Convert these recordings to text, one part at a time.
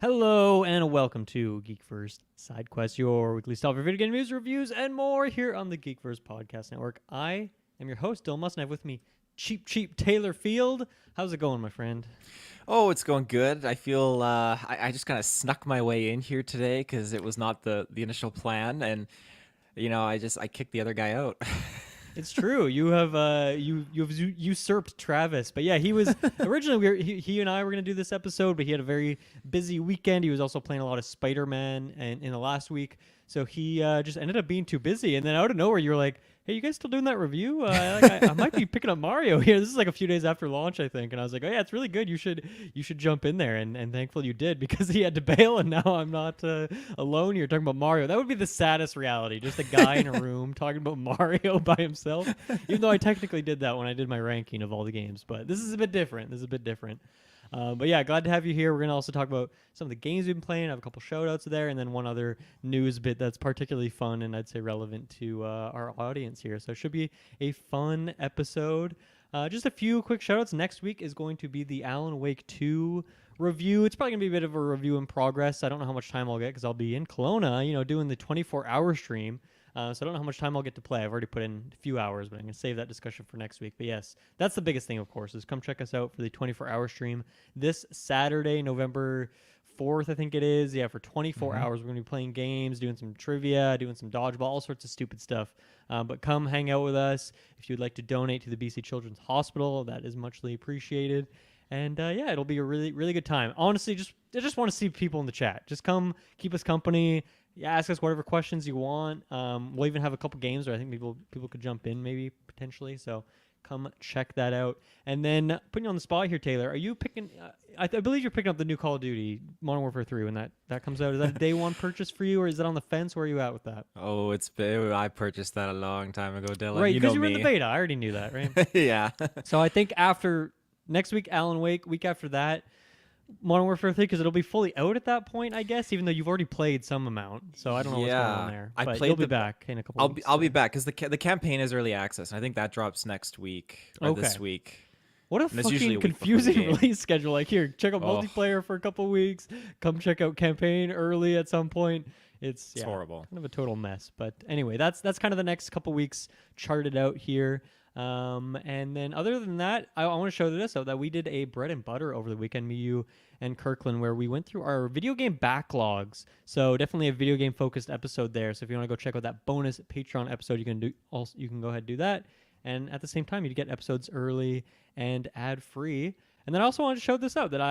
Hello and welcome to GeekVerse Sidequest, your weekly stop for video game news, reviews, and more here on the GeekVerse Podcast Network. I am your host, Dylan Musk, and I have with me Cheap Taylor Field. How's it going, my friend? Oh, it's going good. I feel I just kind of snuck my way in here today because it was not the initial plan, and I kicked the other guy out. It's true. You have you've usurped Travis, but yeah, he was originally he and I were gonna do this episode, but he had a very busy weekend. He was also playing a lot of Spider-Man and in the last week, so he just ended up being too busy. And then out of nowhere, you were like, "Hey, you guys still doing that review? I might be picking up Mario here." This is like a few days after launch, I think, and I was like, "Oh yeah, it's really good. You should jump in there." And thankfully you did because he had to bail, and now I'm not alone here talking about Mario. That would be the saddest reality, just a guy in a room talking about Mario by himself. Even though I technically did that when I did my ranking of all the games, but this is a bit different. But yeah, glad to have you here. We're going to also talk about some of the games we've been playing. I have a couple shout outs there, and then one other news bit that's particularly fun and I'd say relevant to our audience here. So it should be a fun episode. Just a few quick shout outs. Next week is going to be the Alan Wake 2 review. It's probably going to be a bit of a review in progress. I don't know how much time I'll get because I'll be in Kelowna, doing the 24-hour stream. So I don't know how much time I'll get to play. I've already put in a few hours, but I'm going to save that discussion for next week. But yes, that's the biggest thing, of course, is come check us out for the 24-hour stream this Saturday, November 4th, I think it is. Yeah, for 24 hours, we're going to be playing games, doing some trivia, doing some dodgeball, all sorts of stupid stuff. But come hang out with us. If you'd like to donate to the BC Children's Hospital, that is muchly appreciated. And yeah, it'll be a really, really good time. Honestly, I just want to see people in the chat. Just come, keep us company. Yeah, ask us whatever questions you want. We'll even have a couple games where I think people could jump in maybe potentially. So come check that out. And then putting you on the spot here, Taylor, are you picking? I believe you're picking up the new Call of Duty Modern Warfare 3 when that comes out. Is that a day one purchase for you, or is it on the fence? Where are you at with that? Oh, I purchased that a long time ago, Dylan. Right, You because know you were in the me. beta. I already knew that, right? Yeah. So I think after next week, Alan Wake, week after that, Modern Warfare 3, because it'll be fully out at that point, I guess, even though you've already played some amount. So I don't know what's going on there. I But played you'll be the. back in a couple I'll weeks. be back because the campaign is early access, and I think that drops next week or Okay. this week. What a And it's usually fucking a week before the confusing game. release schedule. Like, here, check out Oh, multiplayer for a couple weeks. Come check out campaign early at some point. It's horrible. kind of a total mess. But anyway, that's kind of the next couple weeks charted out here. And then other than that, I want to show this out that we did a bread and butter over the weekend, me, you, and Kirkland, where we went through our video game backlogs. So definitely a video game focused episode there. So if you want to go check out that bonus Patreon episode, you can go ahead and do that. And at the same time, you get episodes early and ad free. And then I also wanted to show this out that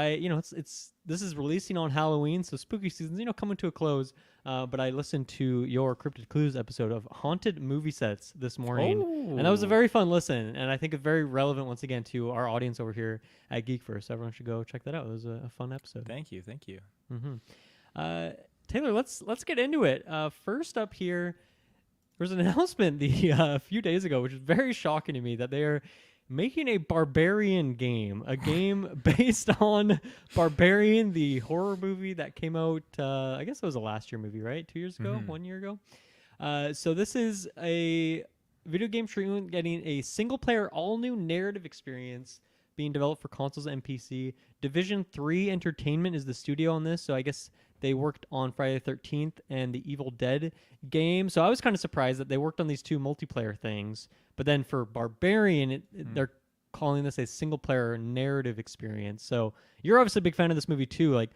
this is releasing on Halloween, so spooky season's coming to a close. But I listened to your Cryptid Clues episode of haunted movie sets this morning, and that was a very fun listen. And I think it's very relevant once again to our audience over here at GeekVerse. So everyone should go check that out. It was a fun episode. Thank you. Taylor, let's get into it. First up here, there was an announcement a few days ago, which is very shocking to me, that they are making a Barbarian game, a game based on Barbarian, the horror movie that came out, I guess it was a last year movie, right? 2 years ago, 1 year ago. So this is a video game treatment getting a single-player, all-new narrative experience being developed for consoles and PC. Division 3 Entertainment is the studio on this, so I guess they worked on Friday the 13th and the Evil Dead game. So I was kind of surprised that they worked on these two multiplayer things. But then for Barbarian, they're calling this a single-player narrative experience. So you're obviously a big fan of this movie too. Like,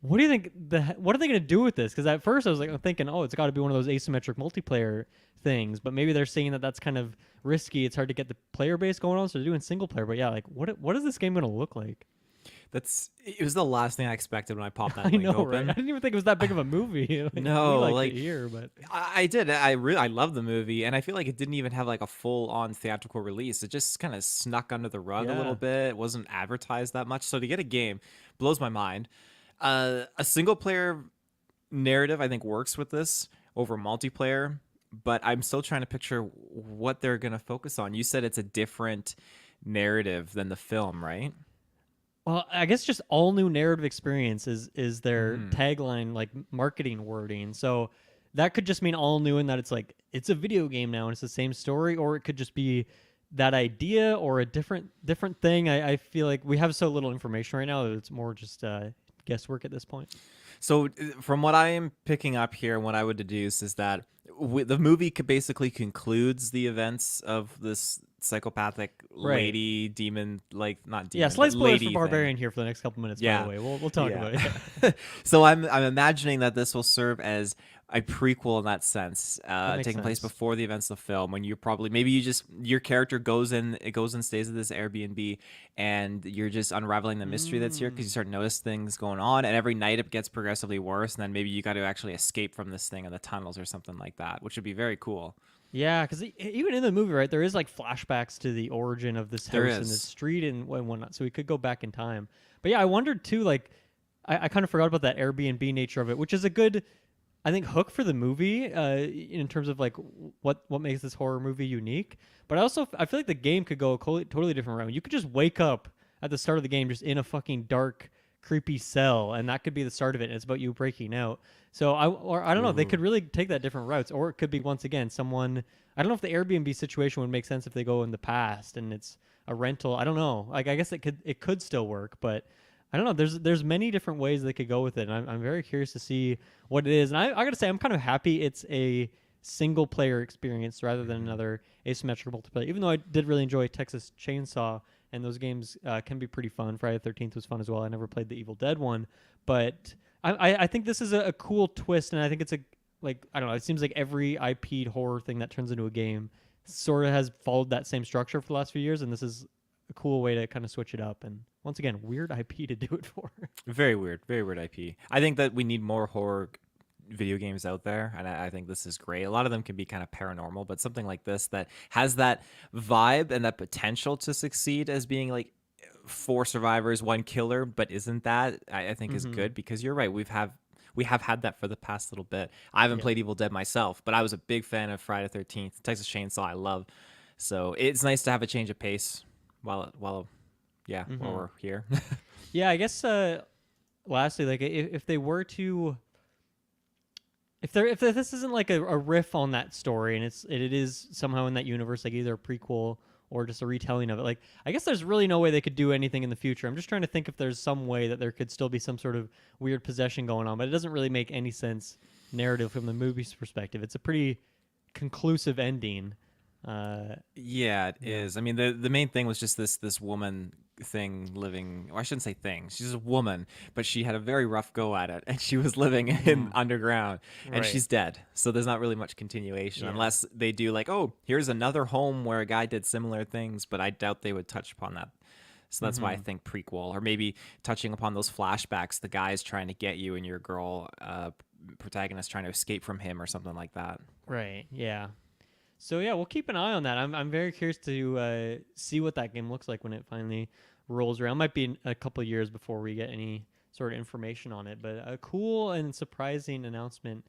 what do you think? What are they going to do with this? Because at first I was thinking, oh, it's got to be one of those asymmetric multiplayer things. But maybe they're saying that that's kind of risky. It's hard to get the player base going on, so they're doing single player. But yeah, like what is this game going to look like? It was the last thing I expected when I popped that I link know, open. right? I didn't even think it was that big of a movie. No, we liked like it here, but I did. I love the movie, and I feel like it didn't even have like a full on theatrical release. It just kind of snuck under the rug a little bit. It wasn't advertised that much. So to get a game blows my mind. A single player narrative I think works with this over multiplayer, but I'm still trying to picture what they're gonna focus on. You said it's a different narrative than the film, right? well, I guess just all new narrative experience is their tagline, like marketing wording. So that could just mean all new in that it's a video game now and it's the same story, or it could just be that idea or a different thing. I feel like we have so little information right now that it's more just guesswork at this point. So from what I am picking up here, what I would deduce is that the movie basically concludes the events of this psychopathic Right. lady demon, like not Yeah, demon, but slight spoilers for lady Barbarian thing. here for the next couple minutes, by the Yeah, way. We'll talk yeah. about it. Yeah. So I'm imagining that this will serve as a prequel in that sense, That makes taking place sense. before the events of the film. When you probably maybe you just your character goes in, it goes and stays at this Airbnb, and you're just unraveling the mystery that's here because you start to notice things going on, and every night it gets progressively worse, and then maybe you got to actually escape from this thing in the tunnels or something like that, which would be very cool. Yeah, because even in the movie, right, there is like flashbacks to the origin of this There house and this is. street and whatnot. So we could go back in time. But yeah, I wondered too. Like, I kind of forgot about that Airbnb nature of it, which is a good, I think, hook for the movie in terms of like what makes this horror movie unique. But I feel like the game could go a totally different route. You could just wake up at the start of the game just in a fucking dark, creepy cell, and that could be the start of it. And it's about you breaking out. So I don't know. They Ooh. could really take that different routes, or it could be once again someone. I don't know if the Airbnb situation would make sense if they go in the past and it's a rental. I don't know. Like I guess it could still work, but I don't know. There's many different ways they could go with it, and I'm very curious to see what it is. And I gotta say, I'm kind of happy it's a single player experience rather than another asymmetrical multiplayer. Even though I did really enjoy Texas Chainsaw, and those games can be pretty fun. Friday the 13th was fun as well. I never played the Evil Dead one, but I think this is a cool twist, and I think it's I don't know. It seems like every IP'd horror thing that turns into a game sort of has followed that same structure for the last few years, and this is a cool way to kind of switch it up. And once again, weird IP to do it for. Very weird IP. I think that we need more horror video games out there, and I think this is great. A lot of them can be kind of paranormal, but something like this that has that vibe and that potential to succeed as being like four survivors, one killer, but isn't that I think is Mm-hmm. good because you're right. We have had that for the past little bit. I haven't Yeah. played Evil Dead myself, but I was a big fan of Friday the 13th, Texas Chainsaw. I love, so it's nice to have a change of pace while while Mm-hmm. we're here. Yeah, I guess. Lastly, like if they were to, if this isn't like a riff on that story, and it is somehow in that universe, like either a prequel or just a retelling of it, like I guess there's really no way they could do anything in the future. I'm just trying to think if there's some way that there could still be some sort of weird possession going on, but it doesn't really make any sense narrative from the movie's perspective. It's a pretty conclusive ending. Yeah, it Yeah. is. I mean, the main thing was just this woman thing living. Or I shouldn't say thing. She's a woman, but she had a very rough go at it, and she was living in underground, and Right. she's dead. So there's not really much continuation Yeah. unless they do like, oh, here's another home where a guy did similar things, but I doubt they would touch upon that. So that's why I Mm-hmm. think prequel, or maybe touching upon those flashbacks. The guy's trying to get you, and your girl protagonist trying to escape from him, or something like that. Right. Yeah. So yeah, we'll keep an eye on that. I'm very curious to see what that game looks like when it finally rolls around. Might be a couple of years before we get any sort of information on it, but a cool and surprising announcement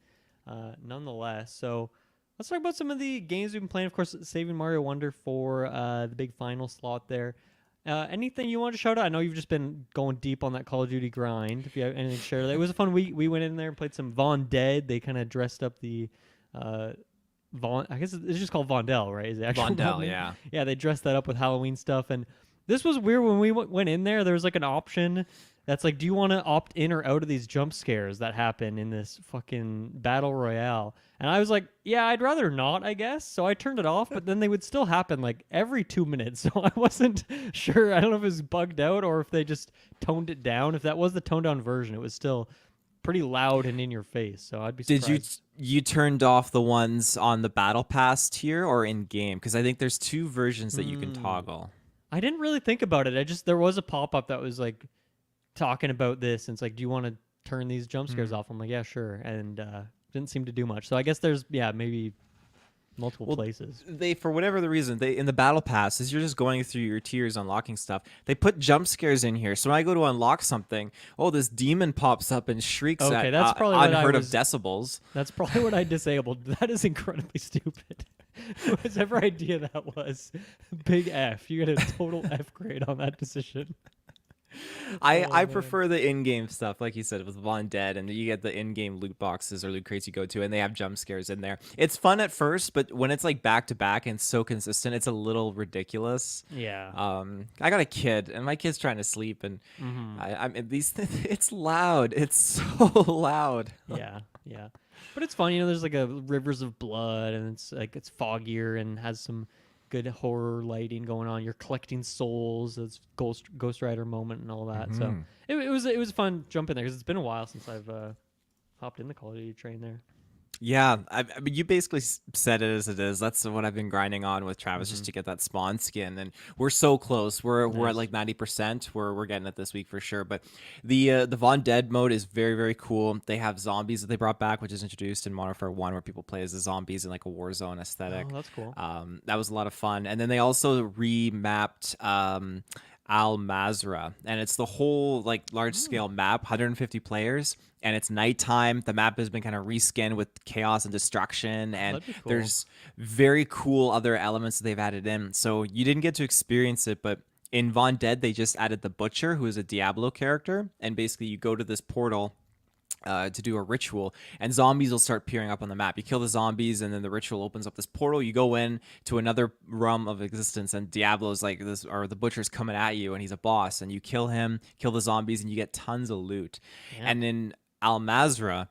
nonetheless. So let's talk about some of the games we've been playing. Of course, saving Mario Wonder for the big final slot there. Anything you want to shout out? I know you've just been going deep on that Call of Duty grind. If you have anything to share, it was a fun week. We went in there and played some Von Dead. They kind of dressed up the I guess it's just called Vondel, right? Is the actual mod Vondel, name? yeah. Yeah, they dressed that up with Halloween stuff, and this was weird when we went in there. There was like an option that's like, do you want to opt in or out of these jump scares that happen in this fucking battle royale? And I was like, yeah, I'd rather not, I guess. So I turned it off, but then they would still happen like every 2 minutes. So I wasn't sure. I don't know if it was bugged out or if they just toned it down. If that was the toned down version, it was still pretty loud and in your face. So I'd be Did surprised. you turned off the ones on the battle pass tier or in game? Because I think there's two versions that you can toggle. I didn't really think about it. There was a pop up that was like talking about this, and it's like, do you want to turn these jump scares off? I'm like, yeah, sure, and didn't seem to do much. So I guess there's maybe multiple Well, places. they for whatever the reason they in the battle pass as you're just going through your tiers unlocking stuff. They put jump scares in here. So when I go to unlock something, oh, this demon pops up and shrieks Okay, at that's probably what I unheard was. of decibels. That's probably what I disabled. That is incredibly stupid. Whatever idea that was, big F. You get a total F grade on that decision. I Oh man. prefer the in-game stuff, like you said, with Von Dead, and you get the in-game loot boxes or loot crates you go to, and they have jump scares in there. It's fun at first, but when it's like back to back and so consistent, it's a little ridiculous. Yeah. I got a kid, and my kid's trying to sleep, and Mm-hmm. I'm these. It's loud. It's so loud. Yeah. Yeah. But it's fun, there's like a rivers of blood, and it's like it's foggier and has some good horror lighting going on. You're collecting souls, it's Ghost Rider moment and all that. So it was fun jumping there because it's been a while since I've hopped in the Call of Duty train there. Yeah, I mean, you basically said it as it is. That's what I've been grinding on with Travis, just Mm-hmm. to get that spawn skin, and we're so close. We're at Nice. like 90%. We're getting it this week for sure. But the Von Dead mode is very very cool. They have zombies that they brought back, which is introduced in Modern Warfare 1, where people play as the zombies in like a Warzone aesthetic. Oh, that's cool. That was a lot of fun. And then they also remapped Al Mazrah, and it's the whole like large scale map, 150 players, and it's nighttime. The map has been kind of reskinned with chaos and destruction, and That'd be cool. there's very cool other elements that they've added in. So you didn't get to experience it, but in Von Dead they just added the Butcher, who is a Diablo character, and basically you go to this portal to do a ritual, and zombies will start peering up on the map. You kill the zombies, and then the ritual opens up this portal. You go in to another realm of existence, and Diablo's like this, or the Butcher's coming at you, and he's a boss, and you kill him, kill the zombies, and you get tons of loot. Yeah. And in Al Mazrah,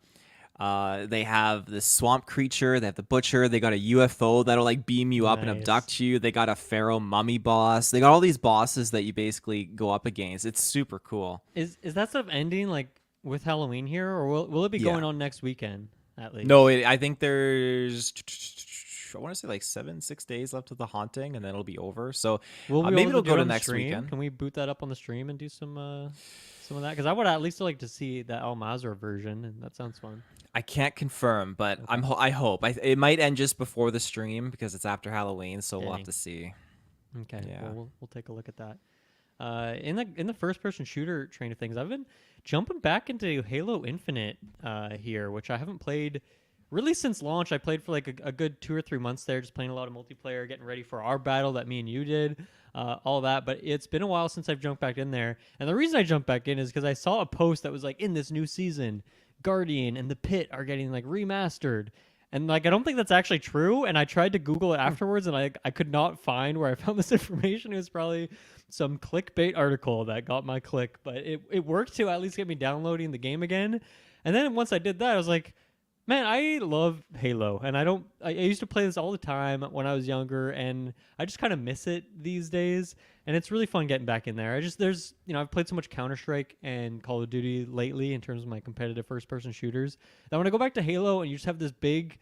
they have this swamp creature. They have the Butcher. They got a UFO that'll like beam you up and Nice. abduct you. They got a Pharaoh mummy boss. They got all these bosses that you basically go up against. It's super cool. Is that stuff ending like with Halloween here, or will it be Yeah. going on next weekend at least? No, I think there's, I want to say like 6 days left of the haunting, and then it'll be over. So Will we be maybe able it'll to do go it to on the next stream? weekend. Can we boot that up on the stream and do some of that? Because I would at least like to see the El Mazra version, and that sounds fun. I can't confirm, but I hope. It might end just before the stream because it's after Halloween, so we'll have Dang. to see. Okay, Yeah. well, we'll take a look at that. In the first person shooter train of things, I've been jumping back into Halo Infinite here, which I haven't played really since launch. I played for like a good 2 or 3 months there, just playing a lot of multiplayer, getting ready for our battle that me and you did, all that. But it's been a while since I've jumped back in there, and the reason I jumped back in is because I saw a post that was like, in this new season, Guardian and the Pit are getting like remastered. And like I don't think that's actually true. And I tried to Google it afterwards, and I could not find where I found this information. It was probably some clickbait article that got my click, but it worked to at least get me downloading the game again. And then once I did that, I was like, man, I love Halo, and I used to play this all the time when I was younger, and I just kind of miss it these days. And it's really fun getting back in there. I've played so much Counter-Strike and Call of Duty lately in terms of my competitive first-person shooters that when I go back to Halo and you just have this big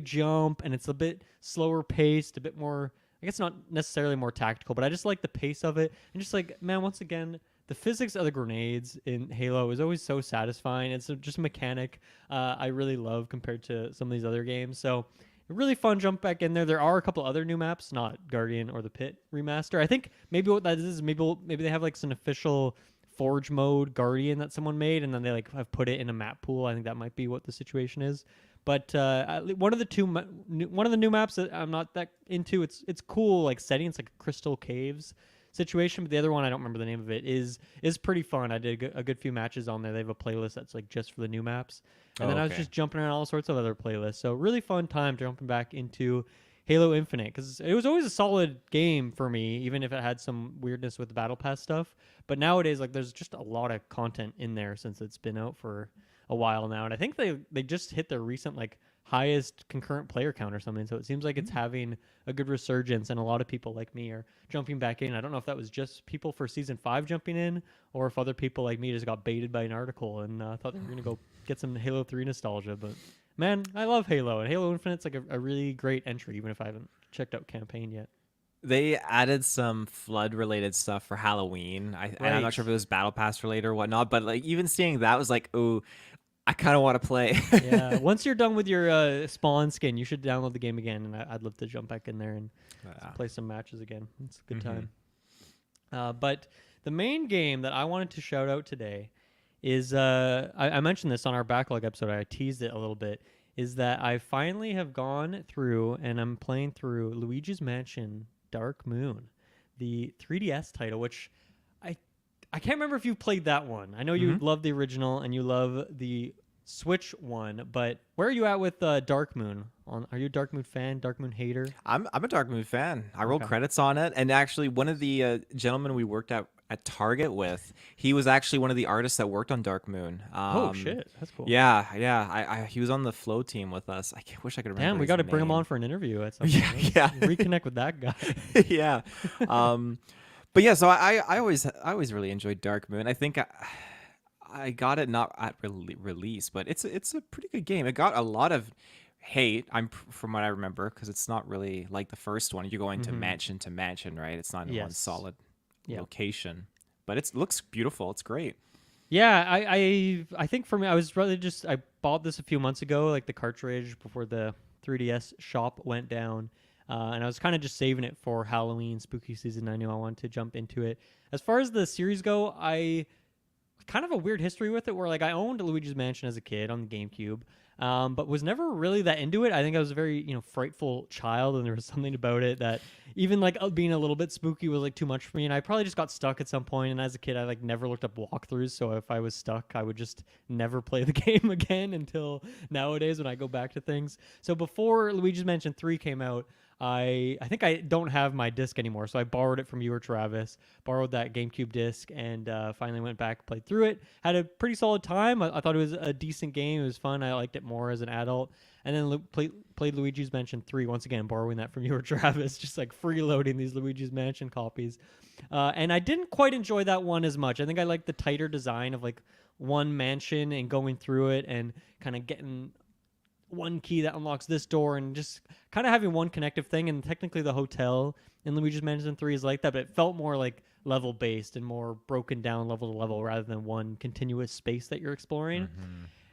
jump, and it's a bit slower paced, a bit more, I guess not necessarily more tactical, but I just like the pace of it. And just like, man, once again, the physics of the grenades in Halo is always so satisfying. It's just a mechanic I really love compared to some of these other games. So really fun jump back in there. There are a couple other new maps, not Guardian or the Pit remaster. I think maybe what that is maybe they have like some official Forge mode Guardian that someone made, and then they like have put it in a map pool. I think that might be what the situation is. But one of the new maps that I'm not that into, it's cool like setting. It's like Crystal Caves situation, but the other one, I don't remember the name of it, is pretty fun. I did a good few matches on there. They have a playlist that's like just for the new maps, and then I was just jumping around all sorts of other playlists. So really fun time jumping back into Halo Infinite, because it was always a solid game for me, even if it had some weirdness with the Battle Pass stuff. But nowadays, like, there's just a lot of content in there since it's been out for a while now, and I think they just hit their recent like highest concurrent player count or something. So it seems like it's having a good resurgence, and a lot of people like me are jumping back in. I don't know if that was just people for season 5 jumping in, or if other people like me just got baited by an article and thought they were gonna go get some Halo 3 nostalgia. But man, I love Halo, and Halo Infinite's like a really great entry, even if I haven't checked out campaign yet. They added some flood related stuff for Halloween. And I'm not sure if it was Battle Pass related or whatnot, but like even seeing that was like, oh, I kind of want to play. Yeah, once you're done with your spawn skin, you should download the game again, and I'd love to jump back in there and play some matches again. It's a good time. But the main game that I wanted to shout out today is I mentioned this on our backlog episode. I teased it a little bit. Is that I finally have gone through and I'm playing through Luigi's Mansion Dark Moon, the 3DS title, which I can't remember if you played that one. I know you love the original and you love the Switch one, but where are you at with Dark Moon? Are you a Dark Moon fan, Dark Moon hater? I'm a Dark Moon fan. I rolled Okay. credits on it, and actually, one of the gentlemen we worked at Target with, he was actually one of the artists that worked on Dark Moon. Oh shit, that's cool. Yeah. He was on the flow team with us. Wish I could remember. Damn, we got to bring him on for an interview at some point. Yeah, Let's yeah. reconnect with that guy. Yeah. But yeah, so I always really enjoyed Dark Moon. I think I got it not at release, but it's a pretty good game. It got a lot of hate. From what I remember, because it's not really like the first one. You're going to mansion, right? It's not in one Yes. solid Yeah. location, but it looks beautiful. It's great. Yeah, I think for me, I was really just I bought this a few months ago, like the cartridge before the 3DS shop went down, and I was kind of just saving it for Halloween, spooky season. I knew I wanted to jump into it. As far as the series go, I kind of a weird history with it, where like I owned Luigi's Mansion as a kid on the GameCube, but was never really that into it. I think I was a very frightful child, and there was something about it that even like being a little bit spooky was like too much for me, and I probably just got stuck at some point. And as a kid, I like never looked up walkthroughs, so if I was stuck, I would just never play the game again until nowadays when I go back to things. So before Luigi's Mansion 3 came out, I think I don't have my disc anymore, so I borrowed it from you or Travis, borrowed that GameCube disc, and finally went back, played through it. Had a pretty solid time. I thought it was a decent game. It was fun. I liked it more as an adult. And then played Luigi's Mansion 3, once again, borrowing that from you or Travis, just like freeloading these Luigi's Mansion copies. And I didn't quite enjoy that one as much. I think I liked the tighter design of like one mansion and going through it and kind of getting one key that unlocks this door and just kind of having one connective thing. And technically the hotel in Luigi's Mansion 3 is like that, but it felt more like level based and more broken down level to level rather than one continuous space that you're exploring.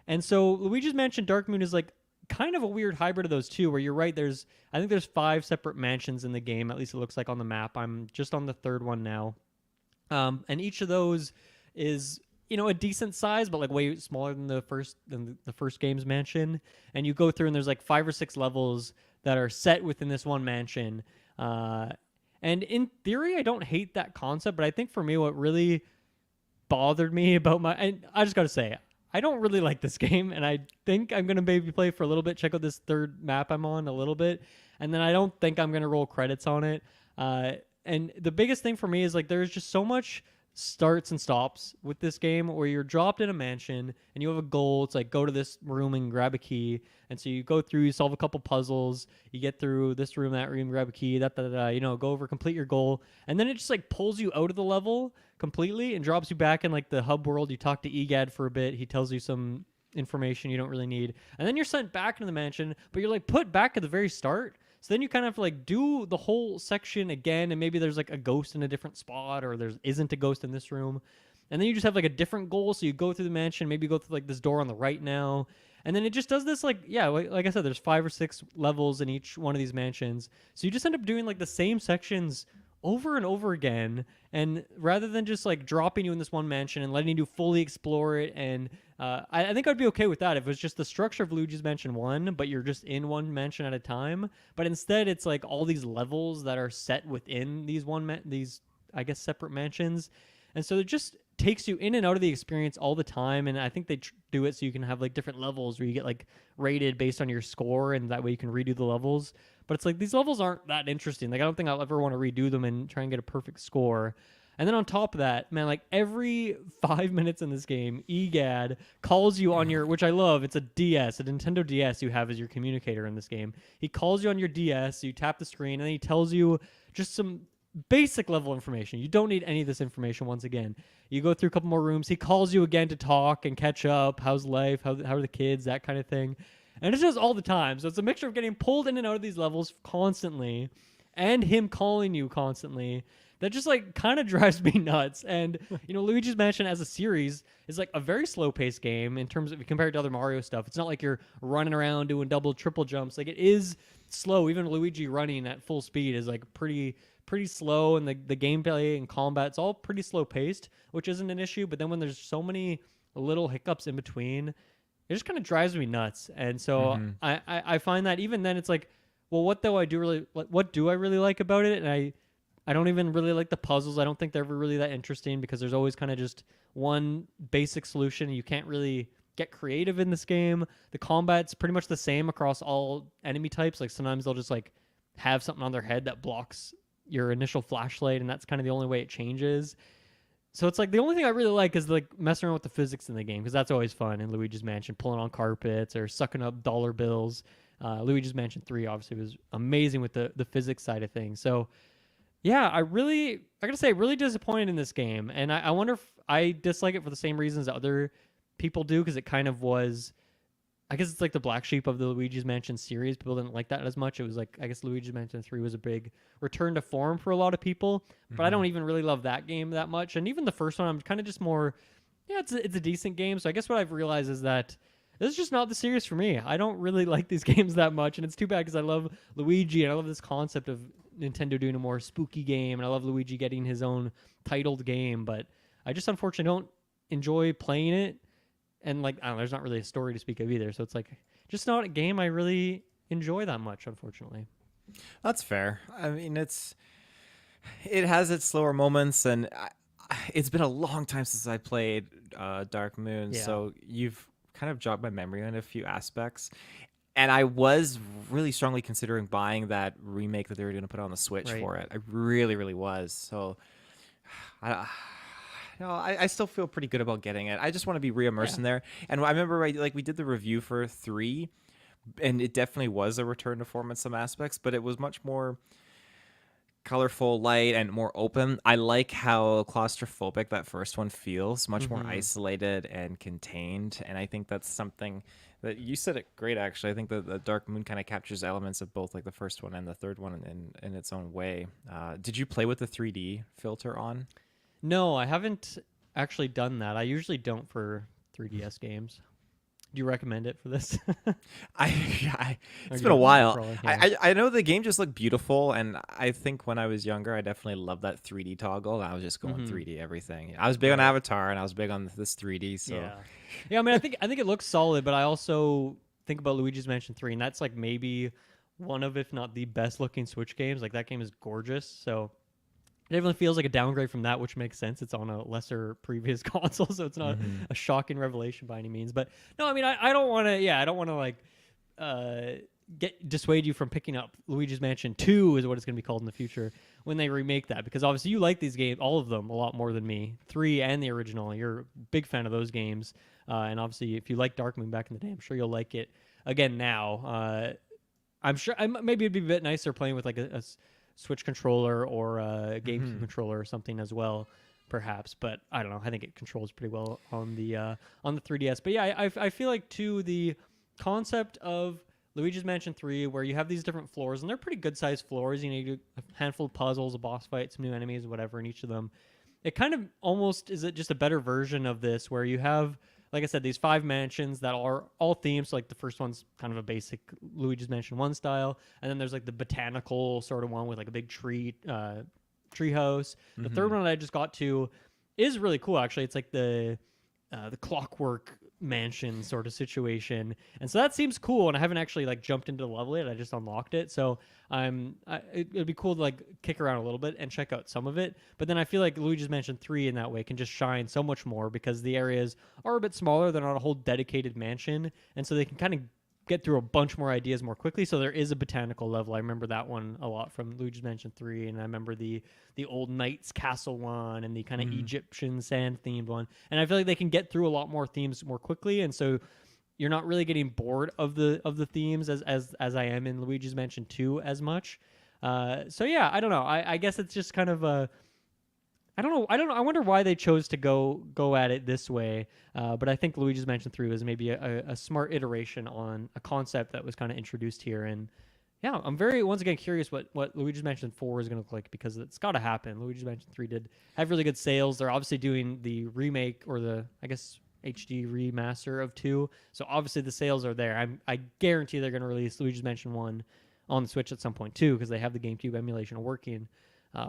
And so Luigi's Mansion Dark Moon is like kind of a weird hybrid of those two, where you're right, I think there's 5 separate mansions in the game, at least it looks like on the map. I'm just on the 3rd one now. And each of those is a decent size, but like way smaller than the first game's mansion. And you go through and there's like 5 or 6 levels that are set within this one mansion. And in theory, I don't hate that concept, but I think for me, what really bothered me about and I just got to say, I don't really like this game, and I think I'm going to maybe play for a little bit, check out this 3rd map I'm on a little bit, and then I don't think I'm going to roll credits on it. And the biggest thing for me is like there's just so much starts and stops with this game where you're dropped in a mansion and you have a goal. It's like go to this room and grab a key, and so you go through, you solve a couple puzzles, you get through this room, that room, grab a key, go over, complete your goal, and then it just like pulls you out of the level completely and drops you back in like the hub world. You talk to Egad for a bit, he tells you some information you don't really need, and then you're sent back into the mansion, but you're like put back at the very start. So then you kind of have to like do the whole section again, and maybe there's like a ghost in a different spot, or there isn't a ghost in this room. And then you just have like a different goal. So you go through the mansion, maybe you go through like this door on the right now. And then it just does this like I said, there's 5 or 6 levels in each one of these mansions. So you just end up doing like the same sections over and over again. And rather than just like dropping you in this one mansion and letting you fully explore it, and I think I'd be okay with that if it was just the structure of Luigi's Mansion 1, but you're just in one mansion at a time. But instead, it's like all these levels that are set within these I guess separate mansions, and so it just takes you in and out of the experience all the time. And I think they do it so you can have like different levels where you get like rated based on your score, and that way you can redo the levels. But it's like these levels aren't that interesting. Like I don't think I'll ever want to redo them and try and get a perfect score. And then on top of that, man, like every 5 minutes in this game, Egad calls you on your, which I love, it's a DS, a Nintendo DS you have as your communicator in this game. He calls you on your DS, you tap the screen, and then he tells you just some basic level information. You don't need any of this information once again. You go through a couple more rooms, he calls you again to talk and catch up, how's life, how are the kids, that kind of thing. And it's just all the time. So it's a mixture of getting pulled in and out of these levels constantly and him calling you constantly. That just like kind of drives me nuts. And Luigi's Mansion as a series is like a very slow-paced game in terms of compared to other Mario stuff. It's not like you're running around doing double, triple jumps. Like it is slow. Even Luigi running at full speed is like pretty slow, and the gameplay and combat, it's all pretty slow-paced, which isn't an issue. But then when there's so many little hiccups in between, it just kind of drives me nuts. And so I find that even then it's like, well, what do I really like about it? And I don't even really like the puzzles. I don't think they're ever really that interesting because there's always kind of just one basic solution. You can't really get creative in this game. The combat's pretty much the same across all enemy types. Like sometimes they'll just like have something on their head that blocks your initial flashlight, and that's kind of the only way it changes. So it's like the only thing I really like is like messing around with the physics in the game because that's always fun in Luigi's Mansion, pulling on carpets or sucking up dollar bills. Luigi's Mansion 3 obviously was amazing with the physics side of things. So yeah, I gotta say, really disappointed in this game, and I wonder if I dislike it for the same reasons that other people do because it kind of was. I guess it's like the black sheep of the Luigi's Mansion series. People didn't like that as much. It was like, I guess Luigi's Mansion 3 was a big return to form for a lot of people, but I don't even really love that game that much. And even the first one, I'm kind of just more, yeah, it's a decent game. So I guess what I've realized is that this is just not the series for me. I don't really like these games that much, and it's too bad because I love Luigi and I love this concept of Nintendo doing a more spooky game, and I love Luigi getting his own titled game, but I just unfortunately don't enjoy playing it. And like, I don't know, there's not really a story to speak of either. So it's like just not a game I really enjoy that much, unfortunately. That's fair. I mean, it has its slower moments, and it's been a long time since I played Dark Moon. Yeah. So you've kind of jogged my memory on a few aspects. And I was really strongly considering buying that remake that they were going to put on the Switch Right. for it. I really, really was. So I, I still feel pretty good about getting it. I just want to be re-immersed in there. And I remember, right, like we did the review for 3, and it definitely was a return to form in some aspects, but it was much more colorful, light, and more open. I like how claustrophobic that first one feels, much more isolated and contained. And I think that's something that you said it great, actually. I think that the Dark Moon kind of captures elements of both like the first one and the third one in its own way. Did you play with the 3D filter on? No, I haven't actually done that. I usually don't for 3DS games. Do you recommend it for this? It's been a while. Probably, yeah. I know the game just looked beautiful, and I think when I was younger, I definitely loved that 3D toggle. I was just going 3D everything. I was big on Avatar, and I was big on this 3D. So Yeah. I mean, I think it looks solid, but I also think about Luigi's Mansion 3, and that's like maybe one of, if not the best looking Switch games. Like that game is gorgeous. So it definitely feels like a downgrade from that, which makes sense. It's on a lesser previous console, so it's not a shocking revelation by any means. But no, I mean, I don't want to. Yeah, I don't want to like dissuade you from picking up Luigi's Mansion 2 is what it's going to be called in the future when they remake that, because obviously you like these games, all of them, a lot more than me. 3 and the original, you're a big fan of those games, and obviously if you like Dark Moon back in the day, I'm sure you'll like it again now. I'm sure maybe it'd be a bit nicer playing with like a Switch controller or a GameCube controller or something as well, perhaps. But I don't know. I think it controls pretty well on the 3DS. But yeah, I feel like too the concept of Luigi's Mansion 3, where you have these different floors, and they're pretty good sized floors. You know, you do a handful of puzzles, a boss fight, some new enemies, whatever in each of them. It kind of almost is it just a better version of this, where you have, like I said, these 5 mansions that are all themed. So like the first one's kind of a basic Luigi's Mansion 1 style, and then there's like the botanical sort of one with like a big tree house. The third one that I just got to is really cool, actually. It's like the clockwork mansion sort of situation, and so that seems cool. And I haven't actually like jumped into the level yet. I just unlocked it, so it'd be cool to like kick around a little bit and check out some of it. But then I feel like Luigi's Mansion 3 in that way can just shine so much more because the areas are a bit smaller. They're not a whole dedicated mansion, and so they can kind of get through a bunch more ideas more quickly. So there is a botanical level. I remember that one a lot from Luigi's Mansion 3, and I remember the old knight's castle one and the kind of Egyptian sand themed one. And I feel like they can get through a lot more themes more quickly, and so you're not really getting bored of the themes as I am in Luigi's Mansion 2 as much. So yeah, I don't know. I guess it's just kind of a I don't know. I wonder why they chose to go at it this way. But I think Luigi's Mansion 3 was maybe a smart iteration on a concept that was kind of introduced here. And yeah, I'm very, once again, curious what Luigi's Mansion 4 is going to look like, because it's got to happen. Luigi's Mansion 3 did have really good sales. They're obviously doing the remake, or the, I guess, HD remaster of 2. So obviously the sales are there. I guarantee they're going to release Luigi's Mansion 1 on the Switch at some point too, because they have the GameCube emulation working.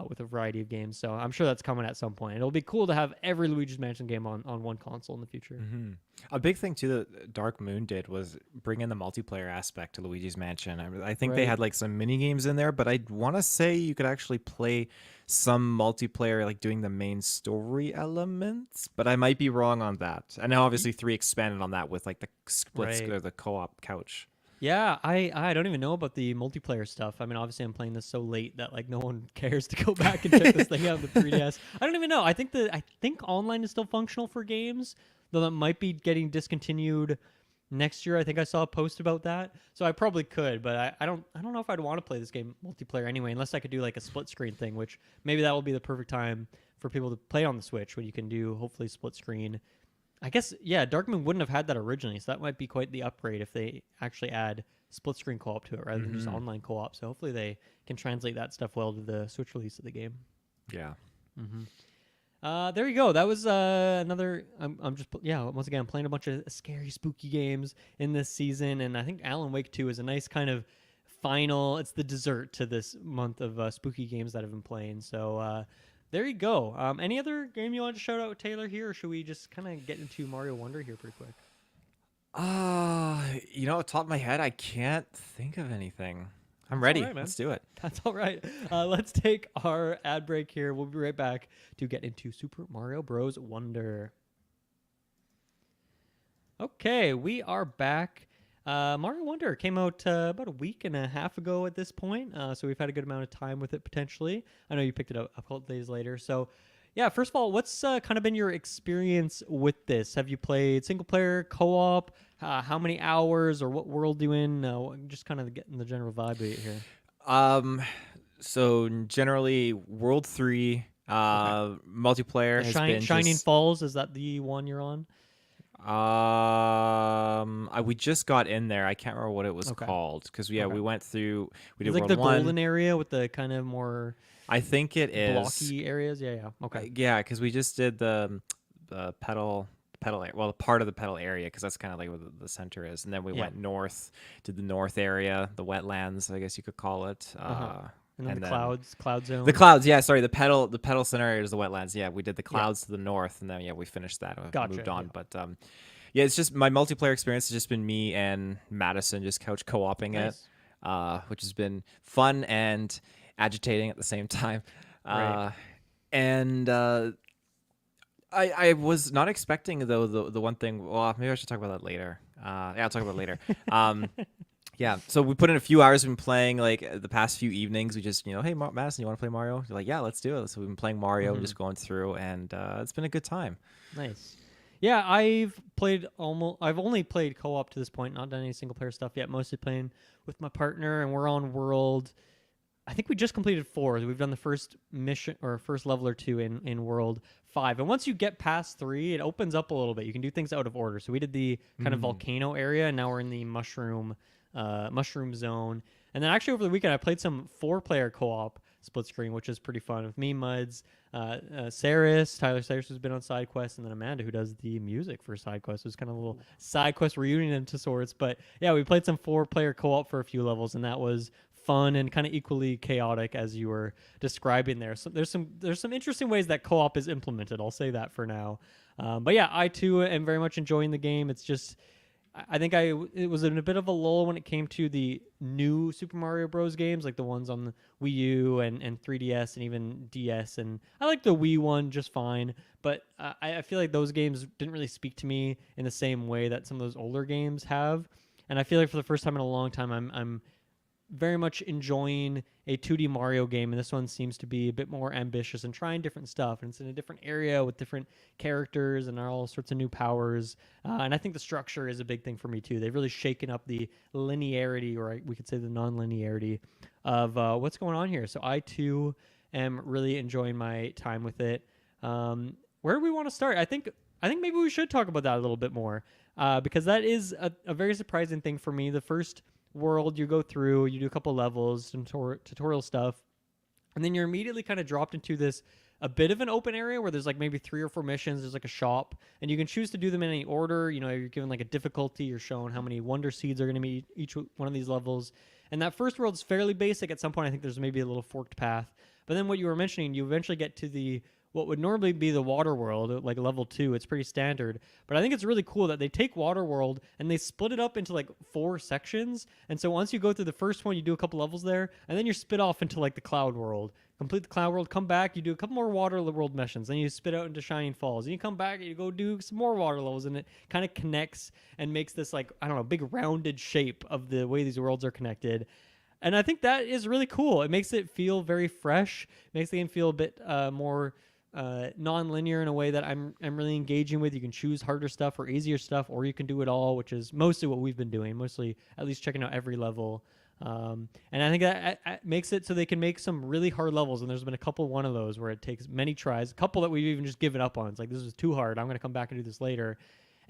with a variety of games. So I'm sure that's coming at some point. It'll be cool to have every Luigi's Mansion game on one console in the future. Mm-hmm. A big thing too that Dark Moon did was bring in the multiplayer aspect to Luigi's Mansion. I think they Right. had like some mini games in there, but I want to say you could actually play some multiplayer, like doing the main story elements. But I might be wrong on that. And now obviously 3 expanded on that with like the Right. or the co-op couch. Yeah, I don't even know about the multiplayer stuff. I mean, obviously, I'm playing this so late that like no one cares to go back and check this thing out on the 3DS. I don't even know. I think online is still functional for games, though that might be getting discontinued next year. I think I saw a post about that, so I probably could, but I don't know if I'd want to play this game multiplayer anyway, unless I could do like a split screen thing, which maybe that will be the perfect time for people to play on the Switch when you can do hopefully split screen. I guess, yeah, Darkmoon wouldn't have had that originally, so that might be quite the upgrade if they actually add split screen co-op to it rather than just Mm-hmm. online co-op. So hopefully they can translate that stuff well to the Switch release of the game. Yeah. There you go. That was another. I'm just yeah. Once again, I'm playing a bunch of scary, spooky games in this season, and I think Alan Wake 2 is a nice kind of final. It's the dessert to this month of spooky games that I've been playing. So there you go. Any other game you want to shout out, Taylor, here, or should we just kind of get into Mario Wonder here pretty quick? Off the top of my head, I can't think of anything. I'm That's all ready. right, man. Let's do it. That's all right. Let's take our ad break here. We'll be right back to get into Super Mario Bros. Wonder. Okay, we are back. Mario Wonder came out about a week and a half ago at this point, so we've had a good amount of time with it potentially. I know you picked it up a couple days later. So, yeah, first of all, what's kind of been your experience with this? Have you played single player, co-op? How many hours or what world you in? Just kind of getting the general vibe of it here. So generally, World 3 Okay. multiplayer has been Shining just Falls, is that the one you're on? we just got in there. I can't remember what it was Okay. called because Okay. we went through. We It's did like World the 1. golden area with the kind of more I think it is. blocky areas. Yeah, yeah. Okay. Yeah, because we just did the pedal area. Well, part of the pedal area because that's kind of like where the center is, and then we Yeah. went north to the north area, the wetlands, I guess you could call it. Uh-huh. And then And the then cloud zone. the clouds. Yeah, sorry, the pedal center area is the wetlands. Yeah, we did the Yeah. clouds to the north, and then we finished that. We Gotcha, moved on, yeah. but yeah, it's just my multiplayer experience has just been me and Madison just couch co-oping Nice. it, which has been fun and agitating at the same time. Right. And I was not expecting though the one thing. Well, maybe I should talk about that later. Yeah, I'll talk about it later. Yeah, so we put in a few hours. We've been playing like the past few evenings. We just hey Madison, you want to play Mario? You're like, yeah, let's do it. So we've been playing Mario and just going through, and it's been a good time. Nice. Yeah, I've only played co-op to this point, not done any single player stuff yet. Mostly playing with my partner, and we're on world. I think we just completed 4. We've done the first mission or first level or 2 in world 5. And once you get past 3, it opens up a little bit. You can do things out of order. So we did the kind of volcano area, and now we're in the mushroom zone. And then actually over the weekend, I played some 4-player co-op split screen, which is pretty fun with me, Muds, Saris, Tyler Saris, who's been on Sidequest, and then Amanda, who does the music for Sidequest. It was kind of a little Sidequest reunion to sorts. But yeah, we played some 4-player co-op for a few levels, and that was fun and kind of equally chaotic as you were describing there. So there's some interesting ways that co-op is implemented. I'll say that for now. But yeah, I too am very much enjoying the game. It's just I think it was in a bit of a lull when it came to the new Super Mario Bros. Games, like the ones on the Wii U and 3DS and even DS. And I like the Wii one just fine, but I feel like those games didn't really speak to me in the same way that some of those older games have. And I feel like for the first time in a long time, I'm very much enjoying a 2D Mario game, and this one seems to be a bit more ambitious and trying different stuff. And it's in a different area with different characters and all sorts of new powers. And I think the structure is a big thing for me too. They've really shaken up the linearity, or we could say the non-linearity of what's going on here. So I too am really enjoying my time with it. Where do we want to start? I think maybe we should talk about that a little bit more because that is a very surprising thing for me. The first world you go through, you do a couple levels, some tutorial stuff, and then you're immediately kind of dropped into this a bit of an open area where there's like maybe 3 or 4 missions. There's like a shop, and you can choose to do them in any order. You're given like a difficulty. You're shown how many wonder seeds are going to be each one of these levels. And that first world's fairly basic. At some point, I think there's maybe a little forked path. But then what you were mentioning, you eventually get to the what would normally be the water world, like level 2. It's pretty standard. But I think it's really cool that they take water world and they split it up into like 4 sections. And so once you go through the first one, you do a couple levels there, and then you're spit off into like the cloud world. Complete the cloud world, come back, you do a couple more water world missions, then you spit out into Shining Falls. And you come back and you go do some more water levels, and it kind of connects and makes this like, I don't know, big rounded shape of the way these worlds are connected. And I think that is really cool. It makes it feel very fresh, makes the game feel a bit more non-linear in a way that I'm really engaging with. You can choose harder stuff or easier stuff, or you can do it all, which is mostly what we've been doing, mostly at least checking out every level. And I think that makes it so they can make some really hard levels, and there's been a couple one of those where it takes many tries, a couple that we've even just given up on. It's like, this is too hard, I'm going to come back and do this later.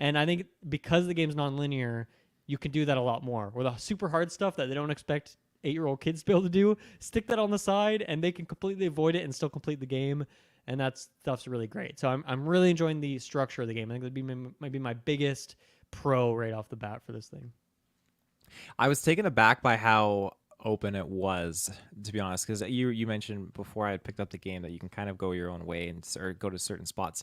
And I think because the game's non-linear, you can do that a lot more. With the super hard stuff that they don't expect 8-year-old kids to be able to do, stick that on the side, and they can completely avoid it and still complete the game. And that stuff's really great. So I'm really enjoying the structure of the game. I think that might be my biggest pro right off the bat for this thing. I was taken aback by how open it was, to be honest, because you mentioned before I had picked up the game that you can kind of go your own way and or go to certain spots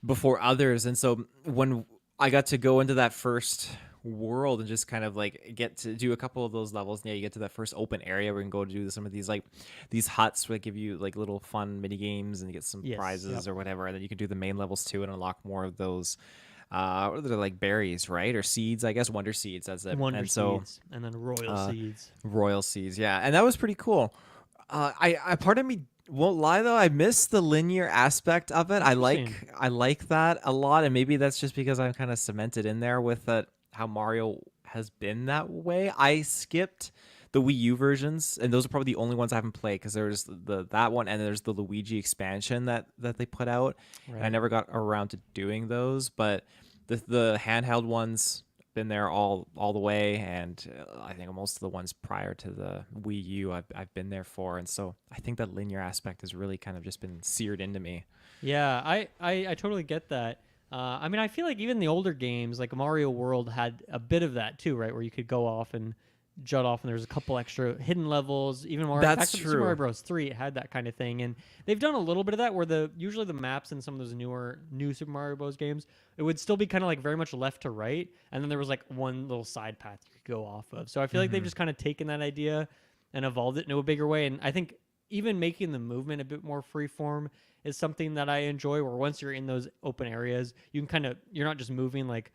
before others. And so when I got to go into that first world and just kind of like get to do a couple of those levels, yeah, you get to that first open area where you can go do some of these like these huts where they give you like little fun mini games and you get some prizes or whatever, and then you can do the main levels too and unlock more of those what are they, like berries, right? Or seeds, I guess. Wonder seeds, that's it. Wonder seeds, and then royal seeds. Royal seeds, yeah. And that was pretty cool. I part of me won't lie though, I miss the linear aspect of it. I like that a lot, and maybe that's just because I'm kind of cemented in there with it, how Mario has been that way. I skipped the Wii U versions, and those are probably the only ones I haven't played, because there's that one, and there's the Luigi expansion that they put out. Right. And I never got around to doing those, but the handheld ones been there all the way, and I think most of the ones prior to the Wii U I've been there for, and so I think that linear aspect has really kind of just been seared into me. Yeah, I totally get that. I mean, I feel like even the older games, like Mario World, had a bit of that too, right? Where you could go off and jut off, and there's a couple extra hidden levels. Even That's true. Super Mario Bros. 3 it had that kind of thing, and they've done a little bit of that. Where usually the maps in some of those new Super Mario Bros. Games, it would still be kind of like very much left to right, and then there was like one little side path you could go off of. So I feel like they've just kind of taken that idea and evolved it into a bigger way. And I think even making the movement a bit more freeform is something that I enjoy, where once you're in those open areas, you can you're not just moving like